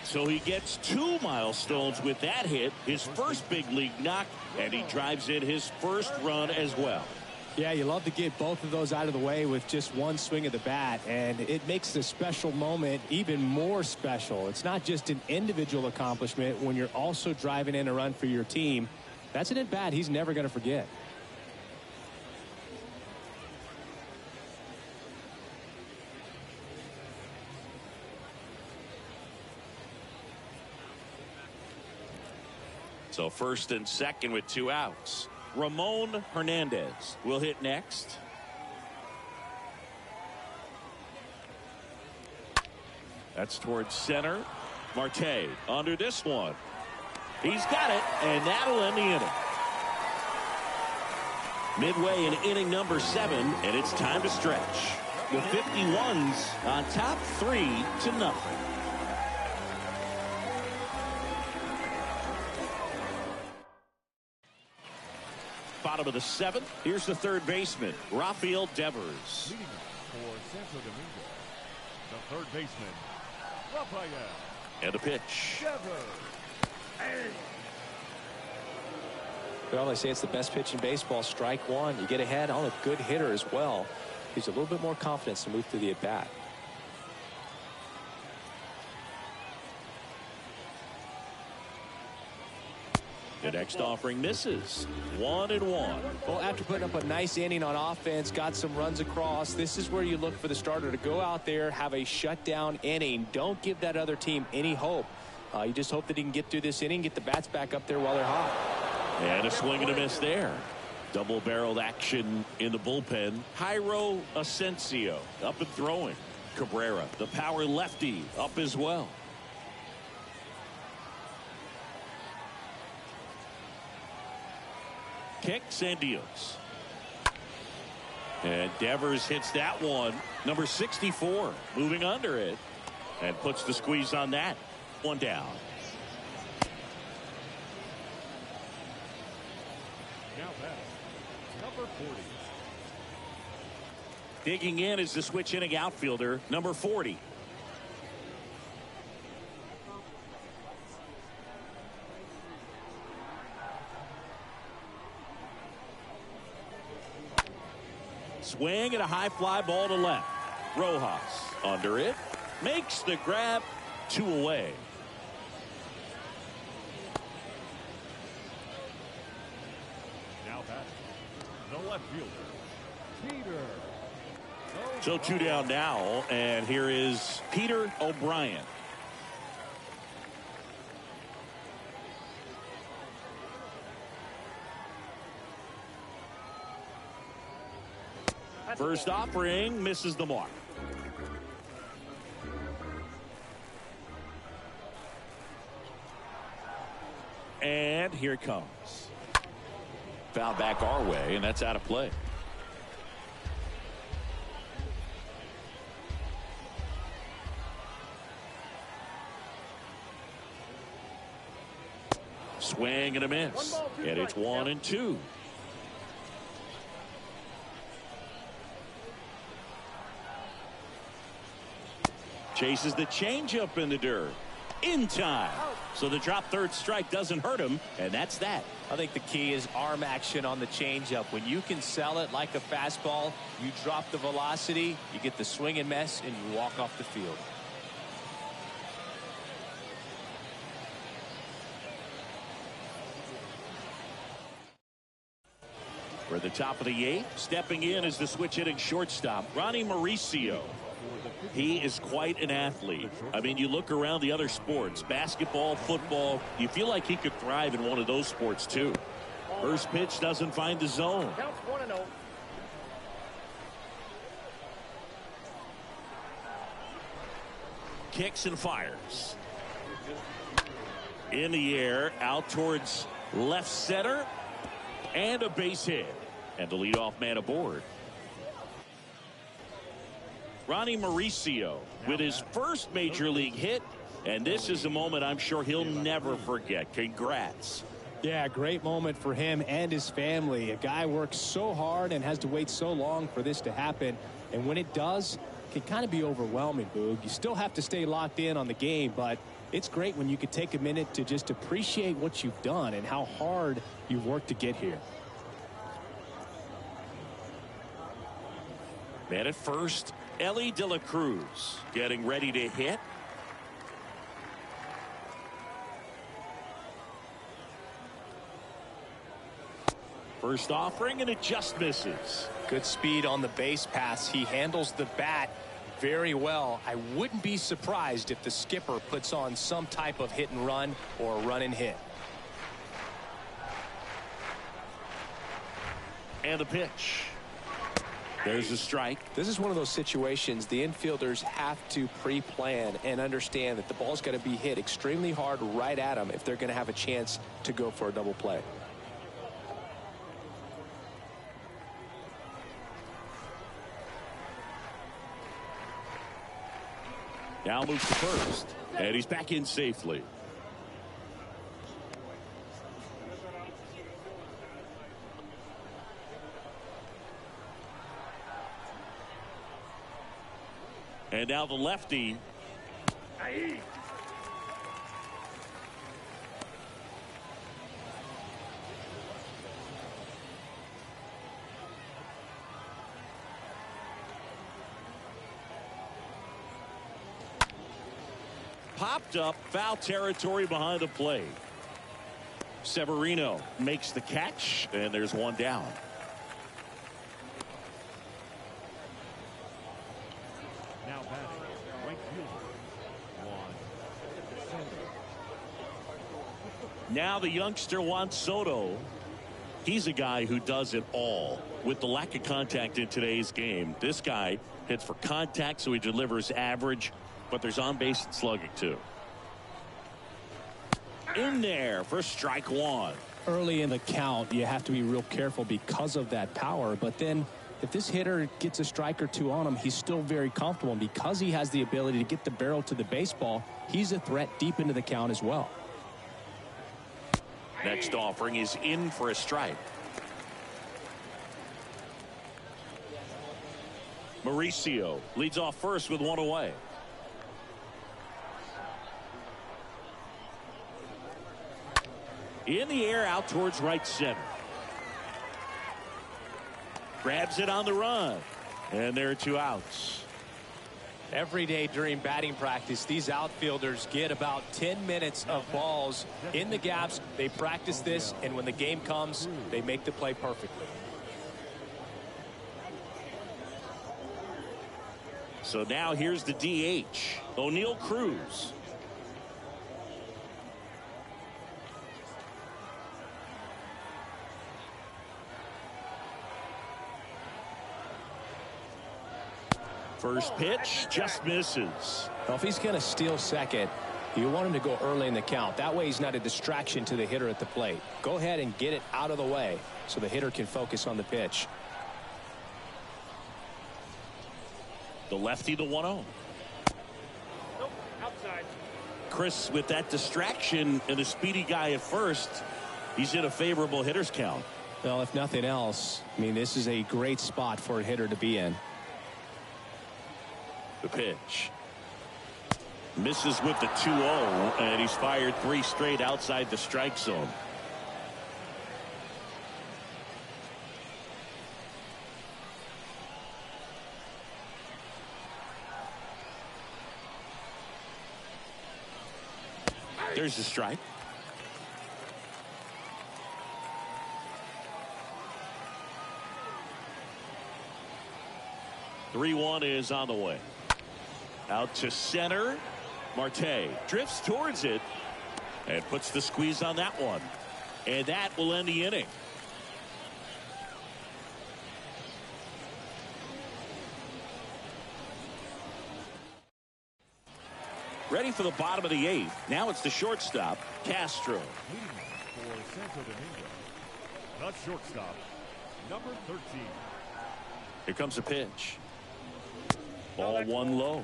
So he gets 2 milestones with that hit, his first big league knock, and he drives in his first run as well. Yeah, you love to get both of those out of the way with just 1 swing of the bat, and it makes the special moment even more special. It's not just an individual accomplishment when you're also driving in a run for your team. That's an at-bat he's never going to forget. So first and second with 2 outs. Ramon Hernandez will hit next. That's towards center. Marte under this one. He's got it, and that'll end the inning. Midway in inning number 7, and it's time to stretch. The 51s on top 3-0. bottom of the 7th. Here's the third baseman, Rafael Devers. Leading off for Santo Domingo, the third baseman, Rafael. And a pitch. Devers. Well, they say it's the best pitch in baseball. Strike one. You get ahead on a good hitter as well. Gives a little bit more confidence to move through the at-bat. The next offering misses. 1-1. Well, after putting up a nice inning on offense, got some runs across, this is where you look for the starter to go out there, have a shutdown inning. Don't give that other team any hope. You just hope that he can get through this inning, get the bats back up there while they're hot. And a swing and a miss there. Double-barreled action in the bullpen. Jairo Asensio up and throwing. Cabrera, the power lefty, up as well. Kicks and deals. And Devers hits that one. Number 64 moving under it and puts the squeeze on that. One down. Now batting, number 40. Digging in is the switch hitting outfielder, number 40. Swing and a high fly ball to left. Rojas under it. Makes the grab. 2 away. Now batting, the left fielder, Peter. So 2 down now, and here is Peter O'Brien. First offering misses the mark. And here it comes. Foul back our way, and that's out of play. Swing and a miss. And it's 1-2. Chases the changeup in the dirt. In time. So the drop third strike doesn't hurt him, and that's that. I think the key is arm action on the changeup. When you can sell it like a fastball, you drop the velocity, you get the swing and miss, and you walk off the field. For the top of the 8th, stepping in is the switch hitting shortstop, Ronnie Mauricio. He is quite an athlete. I mean, you look around the other sports, basketball, football, you feel like he could thrive in one of those sports too. First pitch doesn't find the zone. Counts 1-0. Kicks and fires. In the air, out towards left center, and a base hit. And the leadoff man aboard. Ronnie Mauricio with his first major league hit, and this is a moment I'm sure he'll never forget. Congrats. Yeah, great moment for him and his family. A guy works so hard and has to wait so long for this to happen, and when it does, it can kind of be overwhelming, Boog. You still have to stay locked in on the game, but it's great when you can take a minute to just appreciate what you've done and how hard you've worked to get here. Man at first, Ellie De La Cruz getting ready to hit. First offering, and it just misses. Good speed on the base pass. He handles the bat very well. I wouldn't be surprised if the skipper puts on some type of hit and run or run and hit. And the pitch. There's a strike. This is one of those situations the infielders have to pre-plan and understand that the ball's got to be hit extremely hard right at them if they're going to have a chance to go for a double play. Now moves to first, and he's back in safely. And now the lefty. Popped up, foul territory behind the plate. Severino makes the catch, and there's one down. Now batting, right fielder, Juan Soto. Now the youngster Juan Soto. He's a guy who does it all. With the lack of contact in today's game, this guy hits for contact, so he delivers average, but there's on-base slugging too. In there for strike one. Early in the count, you have to be real careful because of that power, but then if this hitter gets a strike or two on him, he's still very comfortable, and because he has the ability to get the barrel to the baseball, he's a threat deep into the count as well. Next offering is in for a strike. Mauricio leads off first with one away. In the air out towards right center. Grabs it on the run. And there are two outs. Every day during batting practice, these outfielders get about 10 minutes of balls in the gaps. They practice this, and when the game comes, they make the play perfectly. So now here's the DH, O'Neal Cruz. First pitch just misses. Well, if he's going to steal second, you want him to go early in the count. That way he's not a distraction to the hitter at the plate. Go ahead and get it out of the way so the hitter can focus on the pitch. The lefty, the 1-0. Nope, outside. Chris, with that distraction and a speedy guy at first, he's in a favorable hitter's count. Well, if nothing else, I mean, this is a great spot for a hitter to be in. The pitch. Misses with the 2-0, and he's fired 3 straight outside the strike zone. There's the strike. The 3-1 is on the way. Out to center. Marte drifts towards it and puts the squeeze on that one. And that will end the inning. Ready for the bottom of the 8th. Now it's the shortstop, Castro. Leading off for Santo Domingo, the shortstop, number 13. Here comes a pitch. Ball one low.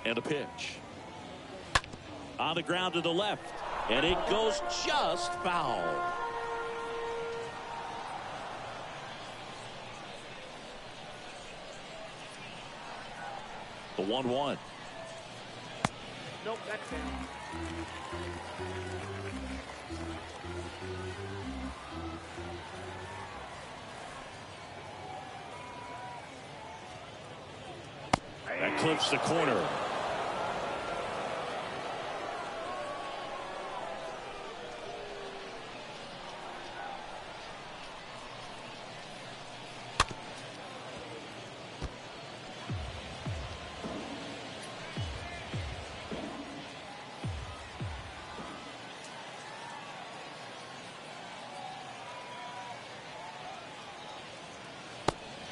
And a pitch. On the ground to the left. And it goes just foul. The 1-1. Nope, that's down. That clips the corner.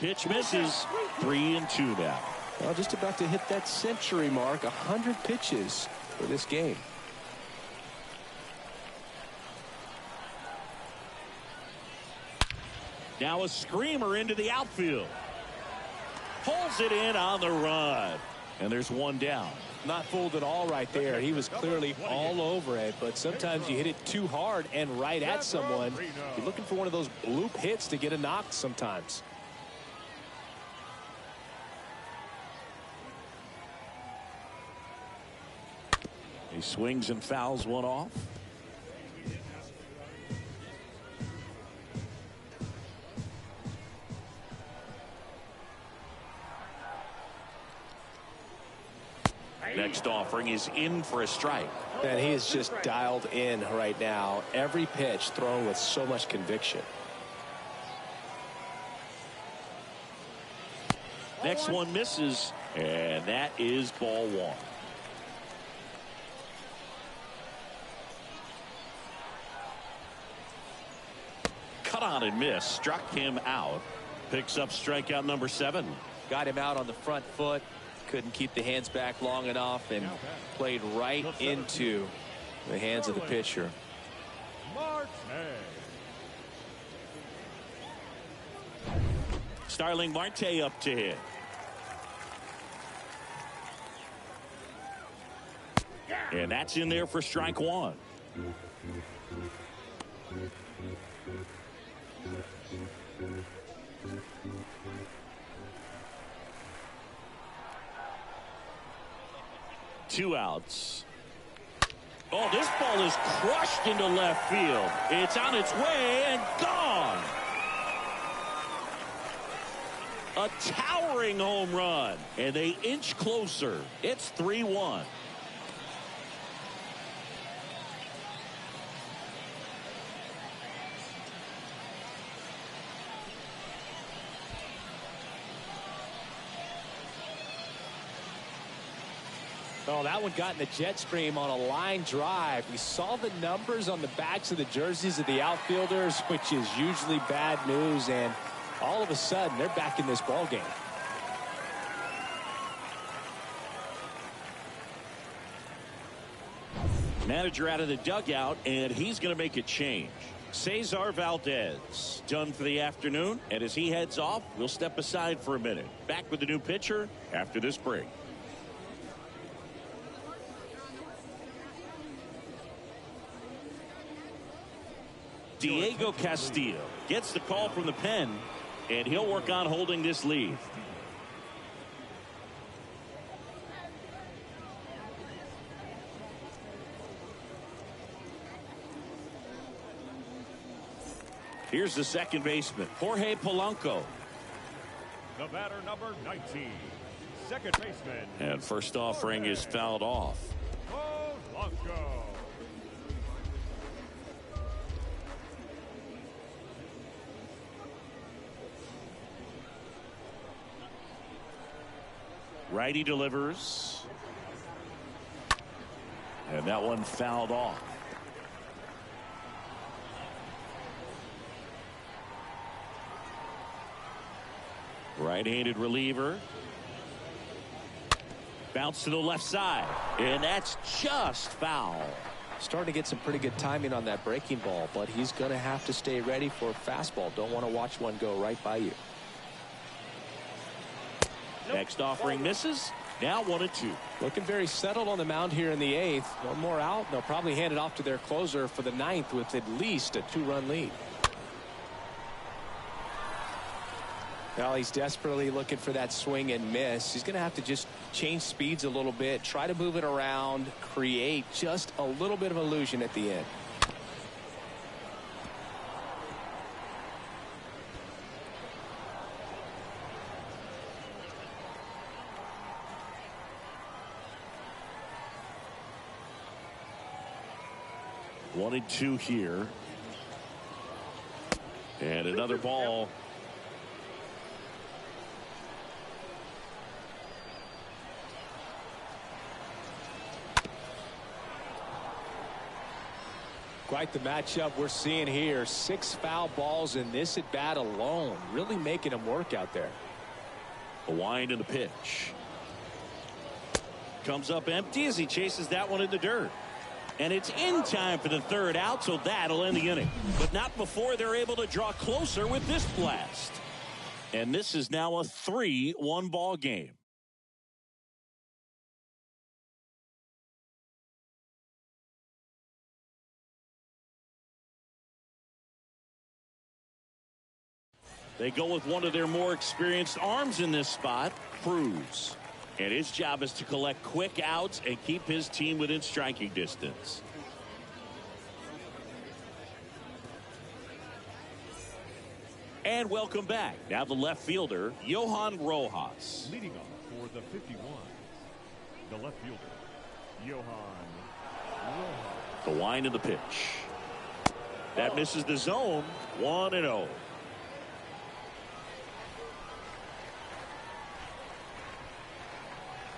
Pitch misses. 3-2 now. Well, just about to hit that century mark. 100 pitches for this game. Now a screamer into the outfield. Pulls it in on the run. And there's one down. Not fooled at all right there. He was clearly all over it, but sometimes you hit it too hard and right at someone. You're looking for one of those bloop hits to get a knock sometimes. He swings and fouls one off. Next offering is in for a strike. And he is just dialed in right now. Every pitch thrown with so much conviction. Next one misses, and that is ball one. Cut on and miss. Struck him out. Picks up strikeout number 7. Got him out on the front foot. Couldn't keep the hands back long enough and played right into the hands of the pitcher. Starling Marte up to hit. And that's in there for strike 1. Two outs. Oh, this ball is crushed into left field. It's on its way and gone. A towering home run, and they inch closer. It's 3-1. Oh, that one got in the jet stream on a line drive. We saw the numbers on the backs of the jerseys of the outfielders, which is usually bad news, and all of a sudden they're back in this ball game. Manager out of the dugout, and he's going to make a change. Cesar Valdez done for the afternoon, and as he heads off, we'll step aside for a minute. Back with the new pitcher after this break. Diego Castillo gets the call from the pen, and he'll work on holding this lead. Here's the second baseman, Jorge Polanco. The batter, number 19, second baseman. And first offering is fouled off. Polanco. Righty delivers. And that one fouled off. Right-handed reliever. Bounce to the left side. And that's just foul. Starting to get some pretty good timing on that breaking ball, but he's going to have to stay ready for a fastball. Don't want to watch one go right by you. Next offering misses. Now 1-2. Looking very settled on the mound here in the 8th. One more out, and they'll probably hand it off to their closer for the 9th with at least a 2-run lead. Well, he's desperately looking for that swing and miss. He's going to have to just change speeds a little bit, try to move it around, create just a little bit of illusion at the end. One and two here. And another ball. Quite the matchup we're seeing here. 6 foul balls in this at bat alone. Really making them work out there. A wind and the pitch. Comes up empty as he chases that one in the dirt. And it's in time for the 3rd out, so that'll end the inning. But not before they're able to draw closer with this blast. And this is now a 3-1 ball game. They go with one of their more experienced arms in this spot, Cruz. And his job is to collect quick outs and keep his team within striking distance. And welcome back. Now the left fielder, Johan Rojas. Leading off for the 51, the left fielder, Johan Rojas. The line of the pitch. That misses the zone. 1-0.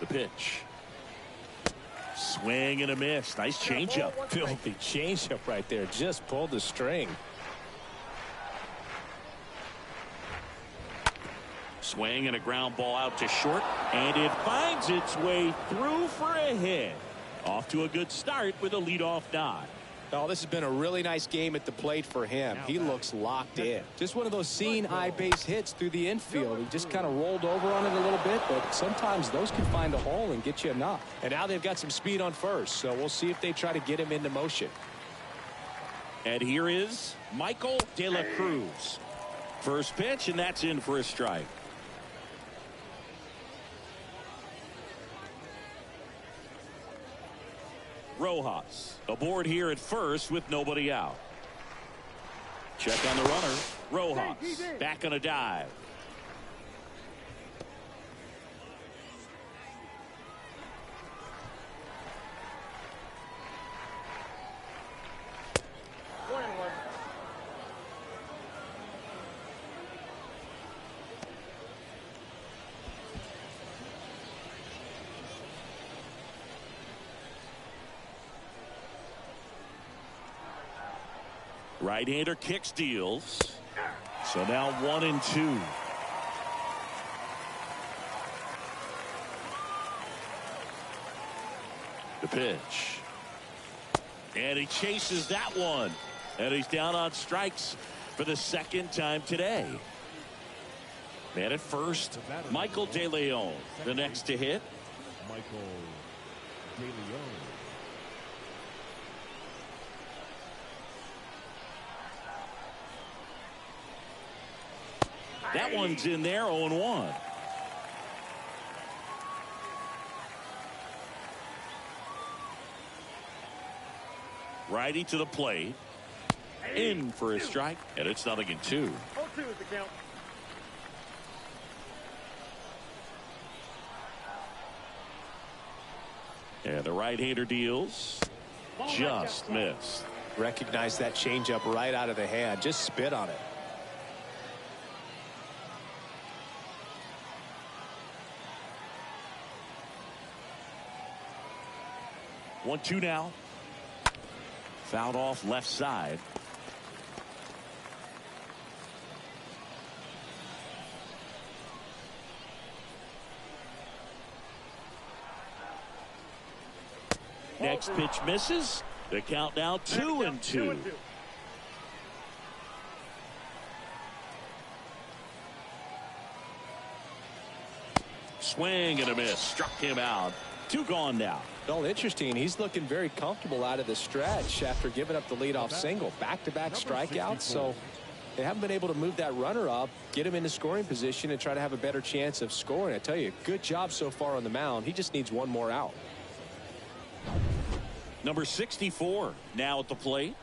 The pitch. Swing and a miss. Nice changeup. Filthy changeup right there. Just pulled the string. Swing and a ground ball out to short, and it finds its way through for a hit. Off to a good start with a leadoff nod. Oh, this has been a really nice game at the plate for him. He looks locked in. Just one of those seeing eye base hits through the infield. He just kind of rolled over on it a little bit, but sometimes those can find a hole and get you a knock. And now they've got some speed on first, so we'll see if they try to get him into motion. And here is Michael De La Cruz. First pitch, and that's in for a strike. Rojas aboard here at first with nobody out. Check on the runner. Rojas back on a dive. Right-hander kicks, deals. So now 1-2. The pitch. And he chases that one. And he's down on strikes for the second time today. Man at first, Michael De Leon. The next to hit. Michael De Leon. That one's in there, 0-1. Righty to the plate. In for a strike, and it's 0-2. 0-2 is the count. And the right-hander deals. Just missed. Recognize that changeup right out of the hand. Just spit on it. 1-2 now. Fouled off left side. Next pitch misses. The count now 2-2. Swing and a miss. Struck him out. 2 gone now. Well, interesting. He's looking very comfortable out of the stretch after giving up the leadoff single. Back-to-back strikeouts, so they haven't been able to move that runner up, get him into scoring position, and try to have a better chance of scoring. I tell you, good job so far on the mound. He just needs one more out. Number 64 now at the plate.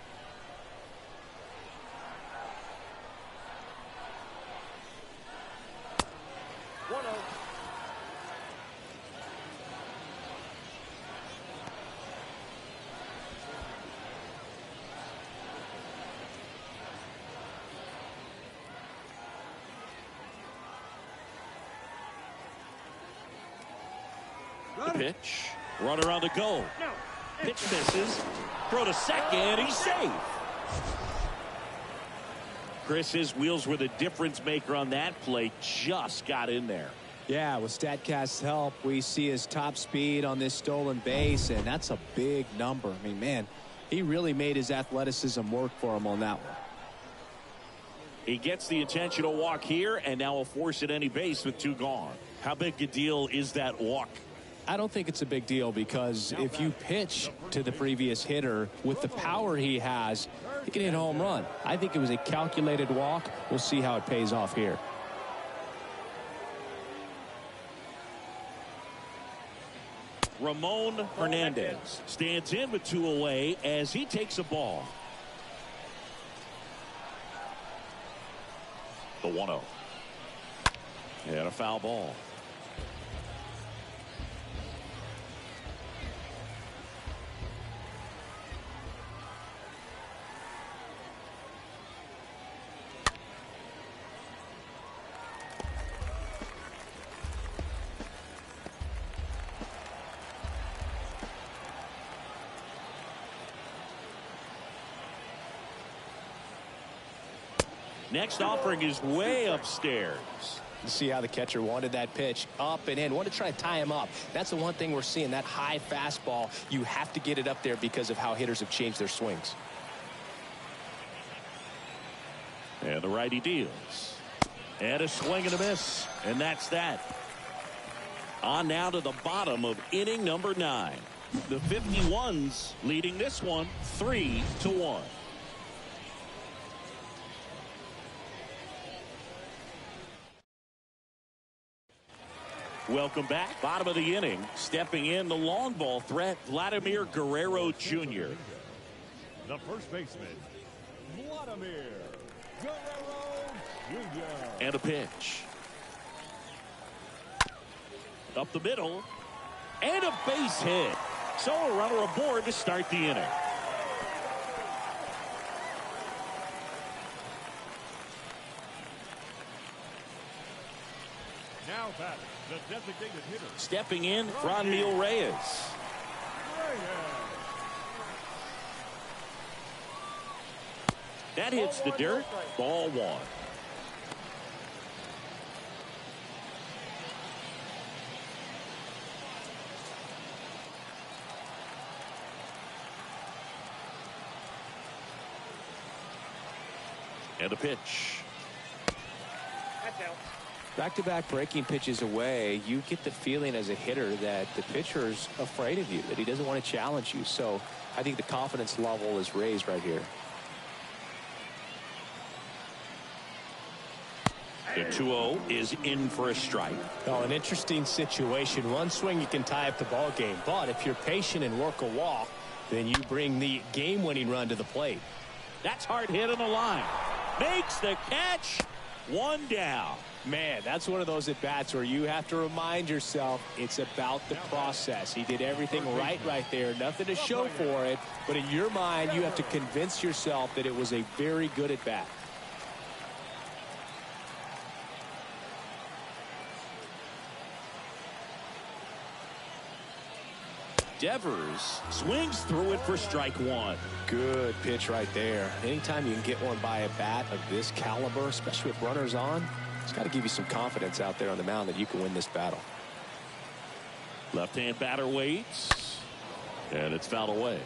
The pitch. Runner on the go. Pitch misses. Throw to second. He's safe. Chris, his wheels were the difference maker on that play. Just got in there. Yeah, with StatCast's help, we see his top speed on this stolen base, and that's a big number. I mean, man, he really made his athleticism work for him on that one. He gets the intentional walk here, and now will force at any base with 2 gone. How big a deal is that walk? I don't think it's a big deal because if you pitch to the previous hitter with the power he has, He can hit a home run. I think it was a calculated walk. We'll see how it pays off here. Ramon Hernandez stands in with 2 away as he takes a ball. The 1-0. And a foul ball. Next offering is way upstairs. You see how the catcher wanted that pitch up and in. Wanted to try to tie him up. That's the one thing we're seeing, that high fastball. You have to get it up there because of how hitters have changed their swings. And the righty deals. And a swing and a miss. And that's that. On now to the bottom of inning number 9. The 51s leading this one 3-1. Welcome back. Bottom of the inning. Stepping in the long ball threat, Vladimir Guerrero Jr. The first baseman, Vladimir Guerrero Jr. And a pitch. Up the middle. And a base hit. So a runner aboard to start the inning. Now batting, the designated hitter. Stepping in, Franmil Reyes. That hits the dirt. Ball 1. And a pitch. That's out. Back-to-back breaking pitches away, you get the feeling as a hitter that the pitcher's afraid of you, that he doesn't want to challenge you. So I think the confidence level is raised right here. The 2-0 is in for a strike. Oh, an interesting situation. One swing, you can tie up the ball game. But if you're patient and work a walk, then you bring the game-winning run to the plate. That's hard hit on the line. Makes the catch. 1 down. Man, that's one of those at-bats where you have to remind yourself it's about the process. He did everything right there. Nothing to show for it. But in your mind, you have to convince yourself that it was a very good at-bat. Devers swings through it for strike 1. Good pitch right there. Anytime you can get one by a bat of this caliber, especially with runners on, it's got to give you some confidence out there on the mound that you can win this battle. Left-hand batter waits. And it's fouled away.